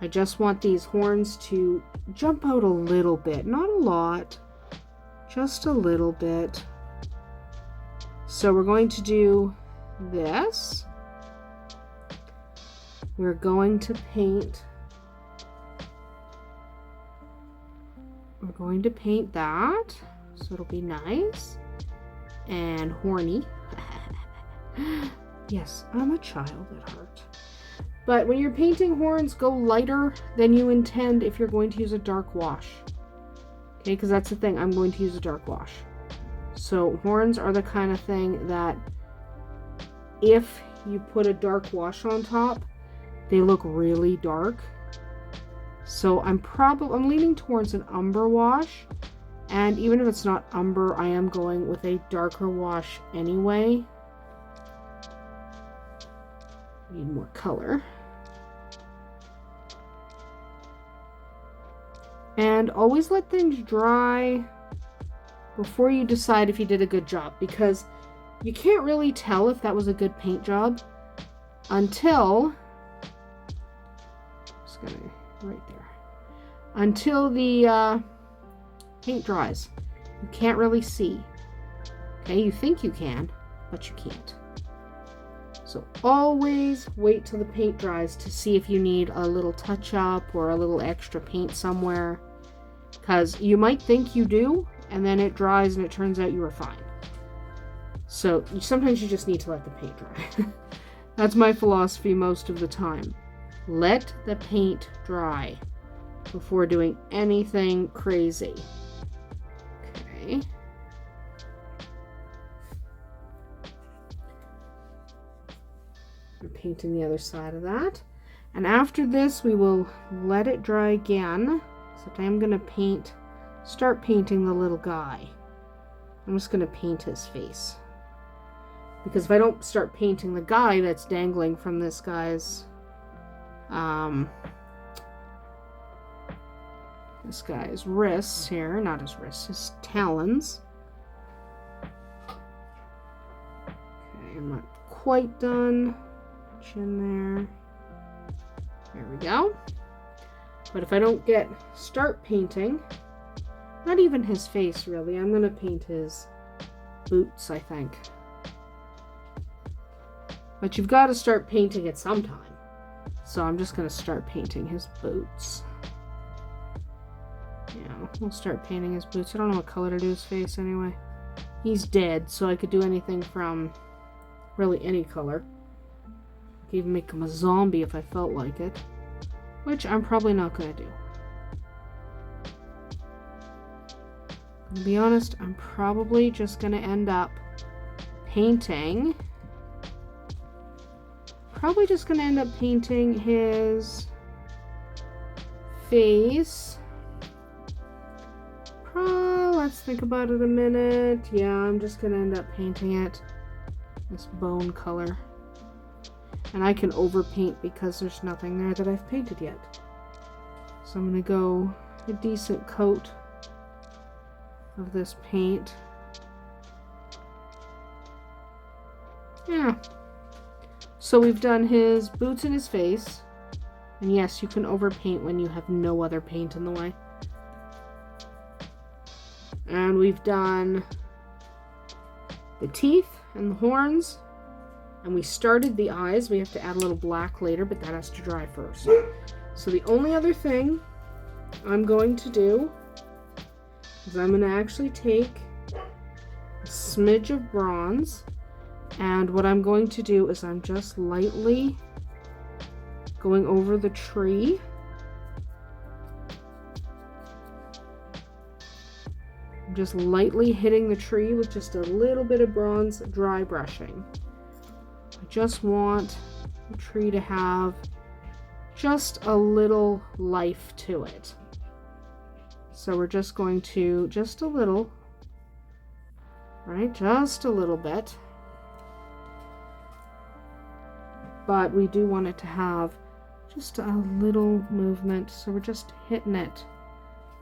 I just want these horns to jump out a little bit, not a lot, just a little bit. So we're going to do this. We're going to paint that, so it'll be nice and horny. Yes, I'm a child at heart. But when you're painting horns, go lighter than you intend if you're going to use a dark wash. Okay, because that's the thing, I'm going to use a dark wash. So horns are the kind of thing that if you put a dark wash on top, they look really dark. So I'm leaning towards an umber wash, and even if it's not umber, I am going with a darker wash anyway. Need more color. And always let things dry before you decide if you did a good job, because you can't really tell if that was a good paint job until, just gonna right there, until the paint dries. You can't really see. Okay, you think you can, but you can't. So always wait till the paint dries to see if you need a little touch up or a little extra paint somewhere, because you might think you do, and then it dries and it turns out you were fine. So sometimes you just need to let the paint dry. That's my philosophy most of the time. Let the paint dry before doing anything crazy. Okay. I'm painting the other side of that. And after this, we will let it dry again. Except I am going to start painting the little guy. I'm just going to paint his face. Because if I don't start painting the guy that's dangling from this guy's wrists here, not his wrists, his talons. Okay, I'm not quite done. Chin there. There we go. But if I don't start painting, not even his face really, I'm gonna paint his boots, I think. But you've got to start painting it sometime. So I'm just gonna start painting his boots. Yeah, we'll start painting his boots. I don't know what color to do his face anyway. He's dead, so I could do anything from really any color. I could even make him a zombie if I felt like it, which I'm probably not going to do. To be honest, I'm probably just going to end up painting. His face. Let's think about it a minute. Yeah, I'm just going to end up painting it this bone color. And I can overpaint because there's nothing there that I've painted yet. So I'm going to go a decent coat of this paint. Yeah. So we've done his boots and his face. And yes, you can overpaint when you have no other paint in the way. And we've done the teeth and the horns. And we started the eyes. We have to add a little black later, but that has to dry first. So the only other thing I'm going to do is I'm going to actually take a smidge of bronze. And what I'm going to do is I'm just lightly going over the tree. I'm just lightly hitting the tree with just a little bit of bronze dry brushing. I just want the tree to have just a little life to it. So we're just going to, just a little, right? Just a little bit. But we do want it to have just a little movement. So we're just hitting it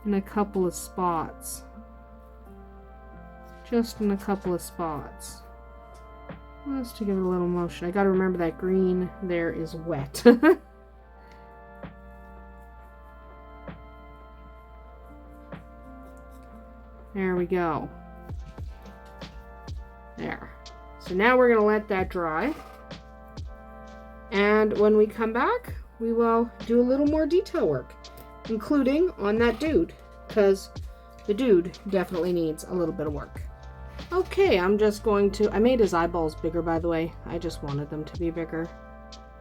in a couple of spots. Just in a couple of spots. Just to give it a little motion. I gotta remember that green there is wet. There we go. There. So now we're gonna let that dry. And when we come back, we will do a little more detail work, including on that dude, because the dude definitely needs a little bit of work. Okay, I'm just going to, I made his eyeballs bigger, by the way. I just wanted them to be bigger.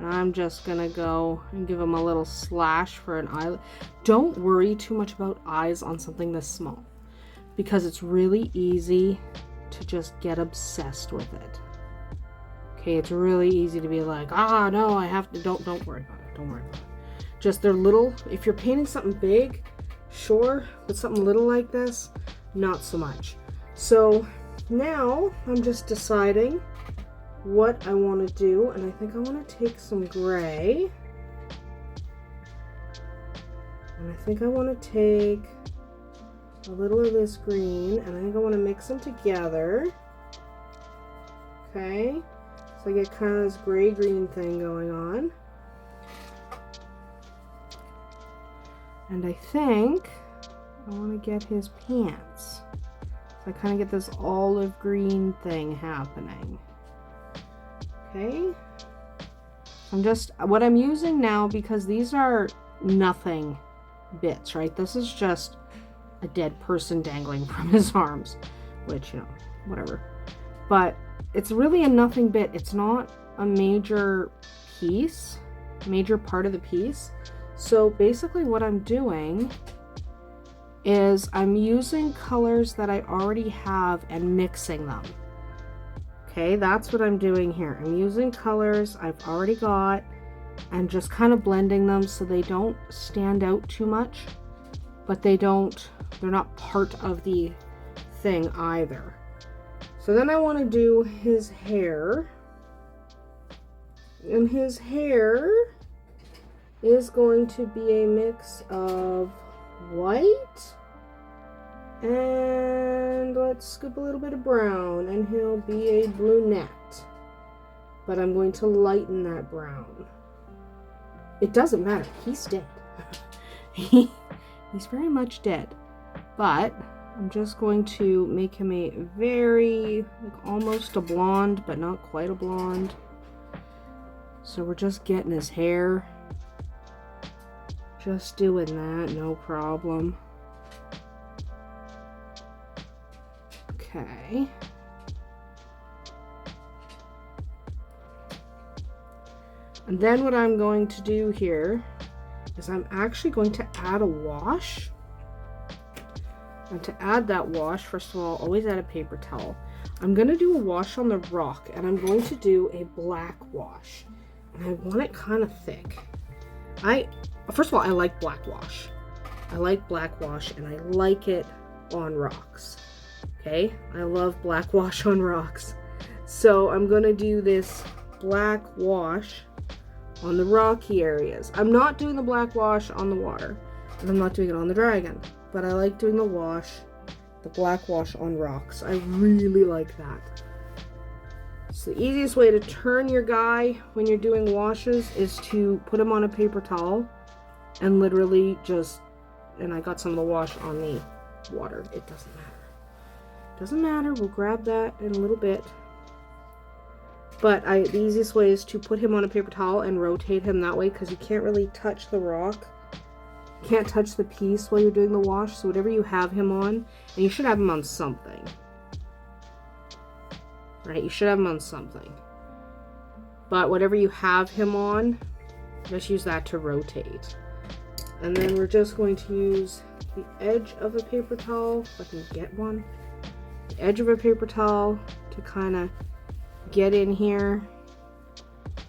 And I'm just gonna go and give him a little slash for an eye. Don't worry too much about eyes on something this small, because it's really easy to just get obsessed with it. Okay, it's really easy to be like, no, I have to, don't worry about it, don't worry about it. Just they're little, if you're painting something big, sure, but something little like this, not so much. So now I'm just deciding what I want to do, and I think I want to take some gray, and I think I want to take a little of this green, and I think I want to mix them together. Okay, so I get kind of this gray-green thing going on. And I think I want to get his pants. So I kind of get this olive green thing happening. Okay. What I'm using now, because these are nothing bits, right? This is just a dead person dangling from his arms, which, you know, whatever. But it's really a nothing bit. It's not a major piece, major part of the piece. So basically what I'm doing is I'm using colors that I already have and mixing them. Okay, that's what I'm doing here. I'm using colors I've already got and just kind of blending them so they don't stand out too much, but they're not part of the thing either. So then I want to do his hair, and his hair is going to be a mix of white and let's scoop a little bit of brown, and he'll be a brunette, but I'm going to lighten that brown. It doesn't matter, he's dead. He's very much dead, but I'm just going to make him a very, like, almost a blonde, but not quite a blonde. So we're just getting his hair. Just doing that, no problem. Okay. And then what I'm going to do here is I'm actually going to add a wash. And to add that wash, first of all, always add a paper towel. I'm going to do a wash on the rock, and I'm going to do a black wash. And I want it kind of thick. First of all, I like black wash. I like black wash, and I like it on rocks. Okay? I love black wash on rocks. So I'm going to do this black wash on the rocky areas. I'm not doing the black wash on the water, and I'm not doing it on the dragon. But I like doing the black wash on rocks. I really like that. It's the easiest way to turn your guy when you're doing washes is to put him on a paper towel and literally just, and I got some of the wash on the water. It doesn't matter. Doesn't matter. We'll grab that in a little bit. But the easiest way is to put him on a paper towel and rotate him that way, because you can't really touch the rock. You can't touch the piece while you're doing the wash. So whatever you have him on, and you should have him on something. right? You should have him on something. But whatever you have him on, just use that to rotate. And then we're just going to use the edge of a paper towel, if I can get one. The edge of a paper towel to kind of get in here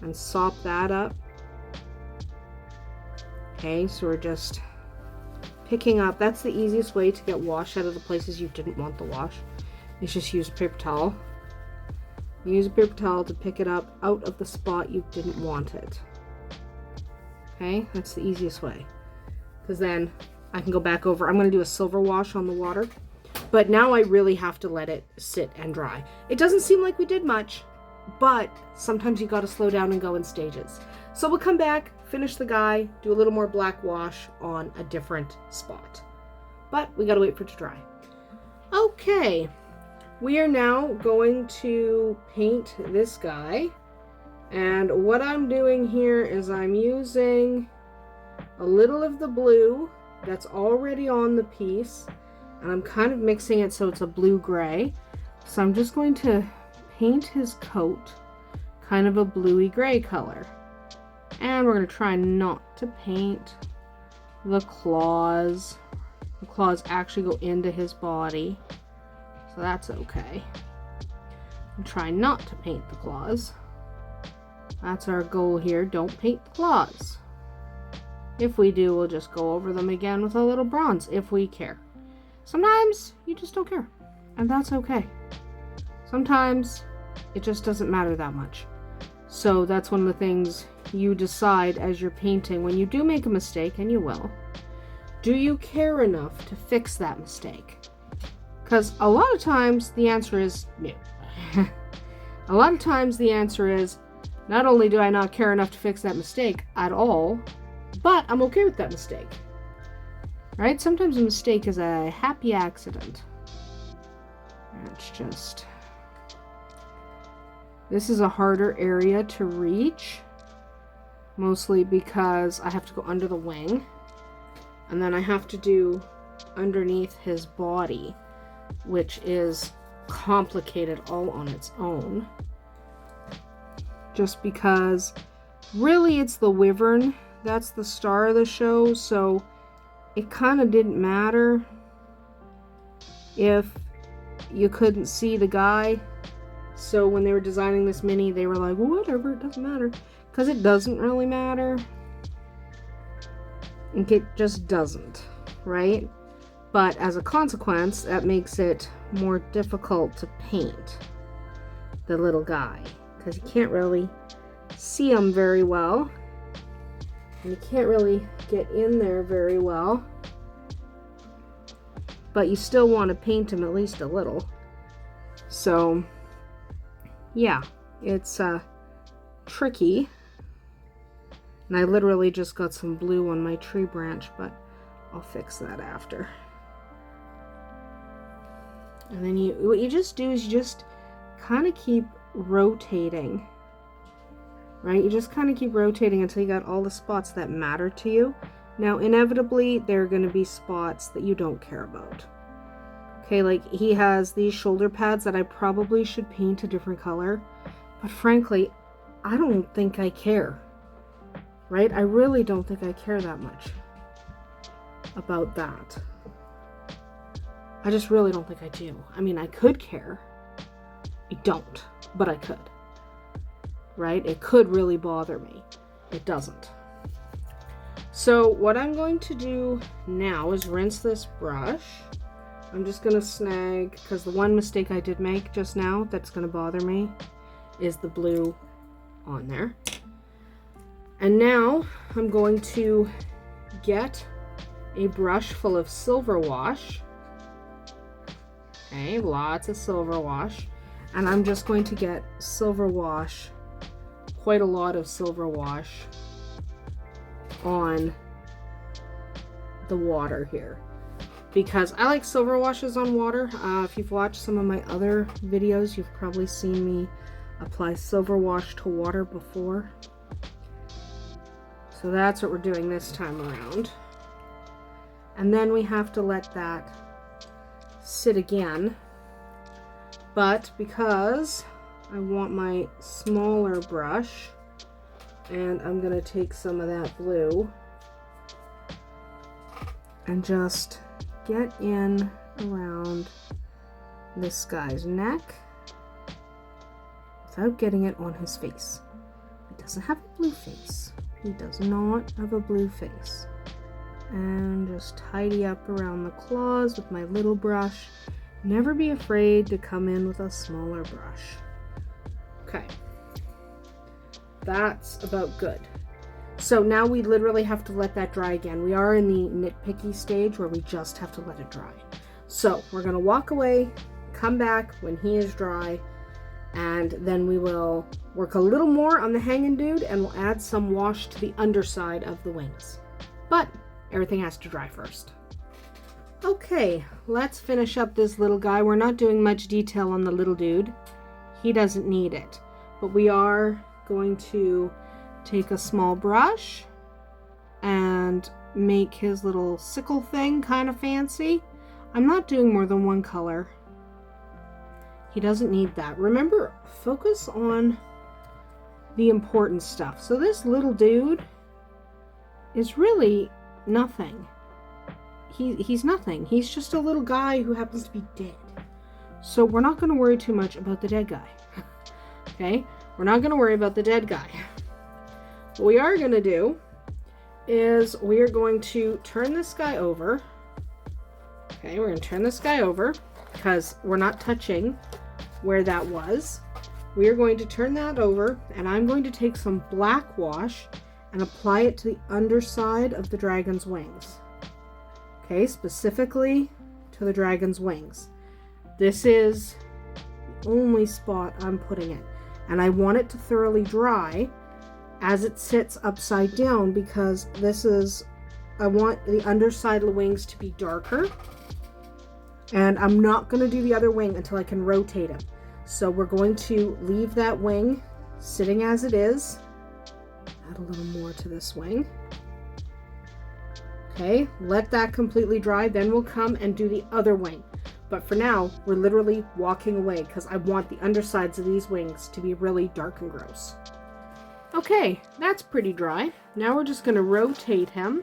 and sop that up. Okay, so we're just picking up. That's the easiest way to get wash out of the places you didn't want the wash. Is just use a paper towel. Use a paper towel to pick it up out of the spot you didn't want it. Okay, that's the easiest way. Because then I can go back over. I'm going to do a silver wash on the water. But now I really have to let it sit and dry. It doesn't seem like we did much, but sometimes you got to slow down and go in stages. So we'll come back, finish the guy, do a little more black wash on a different spot. But we got to wait for it to dry. Okay, we are now going to paint this guy. And what I'm doing here is I'm using a little of the blue that's already on the piece. And I'm kind of mixing it so it's a blue-gray. So I'm just going to paint his coat kind of a bluey gray color. And we're going to try not to paint the claws. The claws actually go into his body, so that's okay. And try not to paint the claws. That's our goal here. Don't paint the claws. If we do, we'll just go over them again with a little bronze if we care. Sometimes you just don't care, and that's okay. Sometimes it just doesn't matter that much. So that's one of the things you decide as you're painting when you do make a mistake, and you will. Do you care enough to fix that mistake? Because a lot of times the answer is no. A lot of times the answer is, not only do I not care enough to fix that mistake at all, but I'm okay with that mistake. Right? Sometimes a mistake is a happy accident. That's just... This is a harder area to reach. Mostly because I have to go under the wing. And then I have to do underneath his body, which is complicated all on its own. Just because really it's the Wyvern that's the star of the show, so it kind of didn't matter if you couldn't see the guy. So when they were designing this mini, they were like, well, whatever, it doesn't matter. Because it doesn't really matter. It just doesn't, right? But as a consequence, that makes it more difficult to paint the little guy. Because you can't really see him very well. And you can't really get in there very well. But you still want to paint him at least a little. So, yeah, it's tricky. And I literally just got some blue on my tree branch, but I'll fix that after. And then what you just do is you just kind of keep rotating. Right? You just kind of keep rotating until you got all the spots that matter to you. Now, inevitably, there are going to be spots that you don't care about. Okay, like he has these shoulder pads that I probably should paint a different color. But frankly, I don't think I care. Right? I really don't think I care that much about that. I just really don't think I do. I mean, I could care. I don't, but I could. Right? It could really bother me. It doesn't. So what I'm going to do now is rinse this brush. I'm just going to snag, because the one mistake I did make just now that's going to bother me is the blue on there. And now I'm going to get a brush full of silver wash. Okay, lots of silver wash. And I'm just going to get silver wash, quite a lot of silver wash on the water here. Because I like silver washes on water. If you've watched some of my other videos, you've probably seen me apply silver wash to water before. So that's what we're doing this time around. And then we have to let that sit again. But because I want my smaller brush, and I'm going to take some of that blue and just get in around this guy's neck without getting it on his face. He doesn't have a blue face. He does not have a blue face. And just tidy up around the claws with my little brush. Never be afraid to come in with a smaller brush. Okay. That's about good. So now we literally have to let that dry again. We are in the nitpicky stage where we just have to let it dry. So we're going to walk away, come back when he is dry, and then we will work a little more on the hanging dude and we'll add some wash to the underside of the wings. But everything has to dry first. Okay, let's finish up this little guy. We're not doing much detail on the little dude. He doesn't need it. But we are going to take a small brush and make his little sickle thing kind of fancy. I'm not doing more than one color. He doesn't need that. Remember, focus on the important stuff. So this little dude is really nothing. He's nothing. He's just a little guy who happens to be dead. So we're not going to worry too much about the dead guy. Okay? We're not going to worry about the dead guy. What we are going to do is we are going to turn this guy over. Okay, we're going to turn this guy over because we're not touching where that was. We are going to turn that over, and I'm going to take some black wash and apply it to the underside of the dragon's wings. Okay, specifically to the dragon's wings. This is the only spot I'm putting it. And I want it to thoroughly dry as it sits upside down because I want the underside of the wings to be darker. And I'm not going to do the other wing until I can rotate him. So we're going to leave that wing sitting as it is. Add a little more to this wing. Okay, let that completely dry, then we'll come and do the other wing. But for now, we're literally walking away because I want the undersides of these wings to be really dark and gross. Okay, that's pretty dry. Now we're just going to rotate him.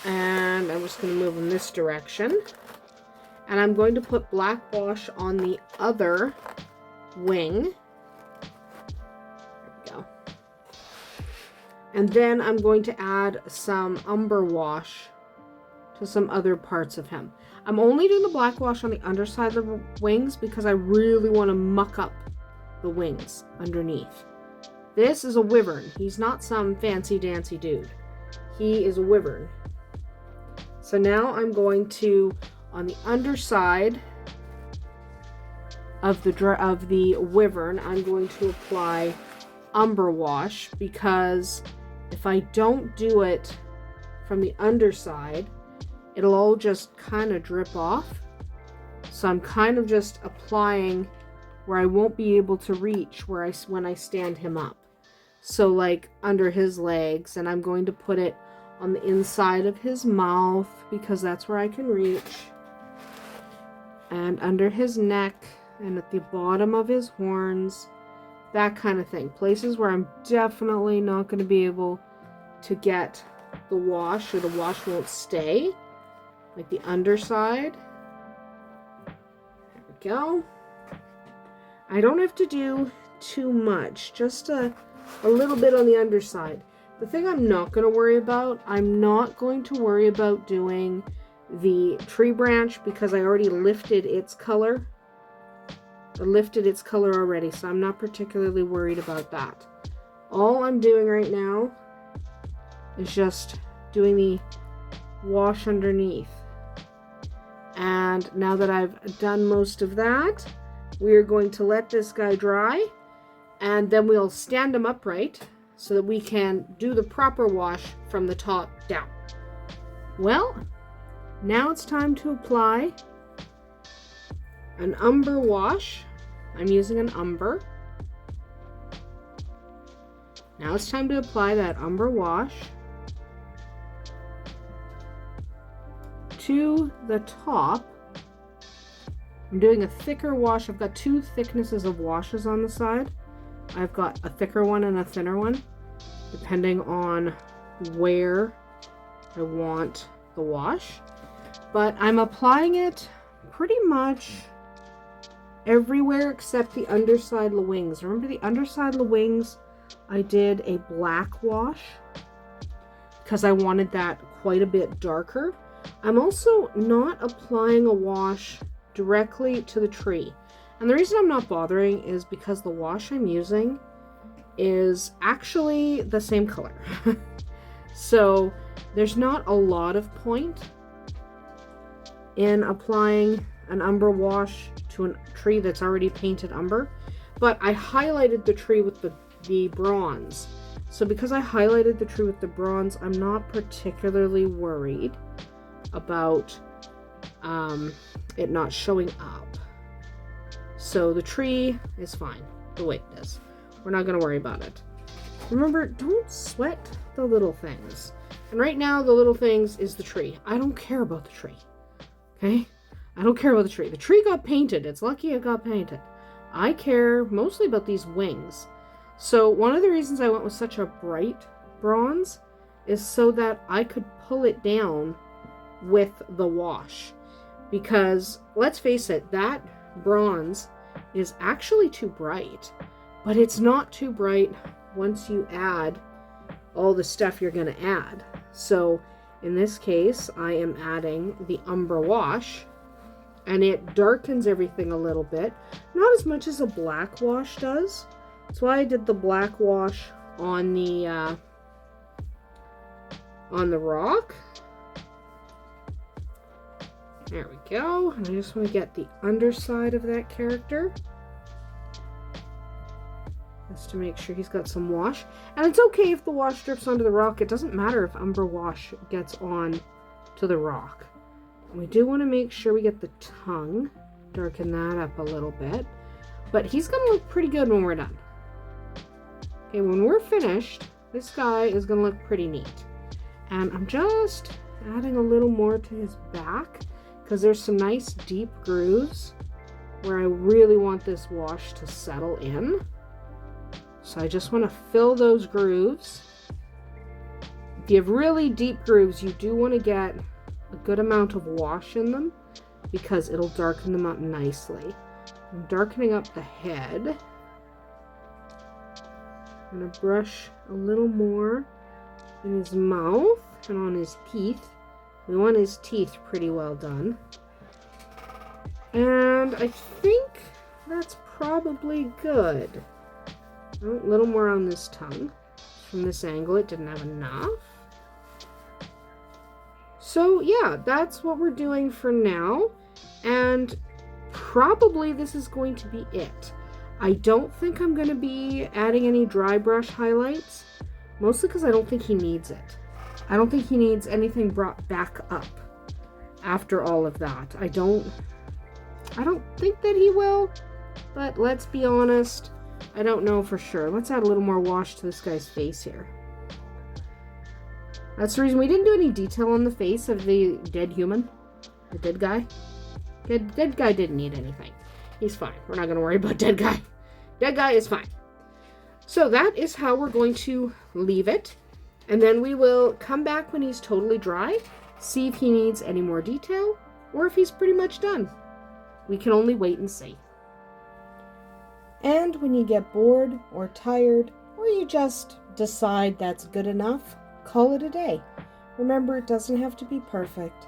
And I'm just going to move in this direction. And I'm going to put black wash on the other wing. There we go. And then I'm going to add some umber wash to some other parts of him. I'm only doing the black wash on the underside of the wings because I really want to muck up the wings underneath. This is a wyvern. He's not some fancy dancy dude. He is a wyvern. So now I'm going to, on the underside of the wyvern, I'm going to apply umber wash because if I don't do it from the underside, it'll all just kind of drip off. So I'm kind of just applying where I won't be able to reach when I stand him up. So like under his legs, and I'm going to put it on the inside of his mouth because that's where I can reach. And under his neck and at the bottom of his horns, that kind of thing. Places where I'm definitely not going to be able to get the wash, or the wash won't stay. Like the underside. There we go. I don't have to do too much, just a little bit on the underside. The thing I'm not going to worry about, I'm not going to worry about doing the tree branch because I already lifted its color. I lifted its color already, so I'm not particularly worried about that. All I'm doing right now is just doing the wash underneath. And now that I've done most of that, we're going to let this guy dry, and then we'll stand him upright so that we can do the proper wash from the top down. Well, now it's time to apply an umber wash. I'm using an umber. Now it's time to apply that umber wash to the top I'm doing a thicker wash. I've got two thicknesses of washes on the side. I've got a thicker one and a thinner one, depending on where I want the wash. But I'm applying it pretty much everywhere except the underside of the wings. Remember the underside of the wings, I did a black wash because I wanted that quite a bit darker. I'm also not applying a wash directly to the tree. And the reason I'm not bothering is because the wash I'm using is actually the same color. So there's not a lot of point in applying an umber wash to a tree that's already painted umber. But I highlighted the tree with the bronze. So because I highlighted the tree with the bronze, I'm not particularly worried about it not showing up. So the tree is fine the way it is. We're not going to worry about it. Remember, don't sweat the little things. And right now, the little things is the tree. I don't care about the tree. Okay? I don't care about the tree. The tree got painted. It's lucky it got painted. I care mostly about these wings. So one of the reasons I went with such a bright bronze is so that I could pull it down with the wash. Because, let's face it, that bronze is actually too bright. But it's not too bright once you add all the stuff you're going to add. So in this case, I am adding the umber wash, and it darkens everything a little bit. Not as much as a black wash does. That's why I did the black wash on the rock. There we go. And I just want to get the underside of that character, just to make sure he's got some wash. And it's okay if the wash drips onto the rock. It doesn't matter if umber wash gets on to the rock. We do want to make sure we get the tongue, darken that up a little bit. But he's going to look pretty good when we're done. Okay, when we're finished, this guy is going to look pretty neat. And I'm just adding a little more to his back because there's some nice deep grooves where I really want this wash to settle in. So I just want to fill those grooves. If you have really deep grooves, you do want to get a good amount of wash in them because it'll darken them up nicely. I'm darkening up the head. I'm going to brush a little more in his mouth and on his teeth. We want his teeth pretty well done. And I think that's probably good. A little more on this tongue. From this angle, it didn't have enough. So yeah, that's what we're doing for now. And probably this is going to be it. I don't think I'm going to be adding any dry brush highlights. Mostly because I don't think he needs it. I don't think he needs anything brought back up after all of that. I don't think that he will. But let's be honest. I don't know for sure. Let's add a little more wash to this guy's face here. That's the reason we didn't do any detail on the face of the dead human. The dead guy. Dead guy didn't need anything. He's fine. We're not going to worry about dead guy. Dead guy is fine. So that is how we're going to leave it. And then we will come back when he's totally dry, see if he needs any more detail, or if he's pretty much done. We can only wait and see. And when you get bored or tired, or you just decide that's good enough, call it a day. Remember, it doesn't have to be perfect.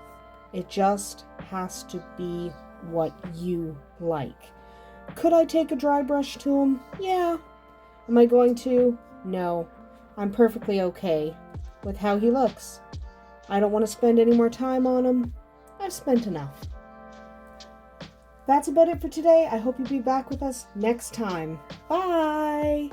It just has to be what you like. Could I take a dry brush to him? Yeah. Am I going to? No. I'm perfectly okay with how he looks. I don't want to spend any more time on him. I've spent enough. That's about it for today. I hope you'll be back with us next time. Bye!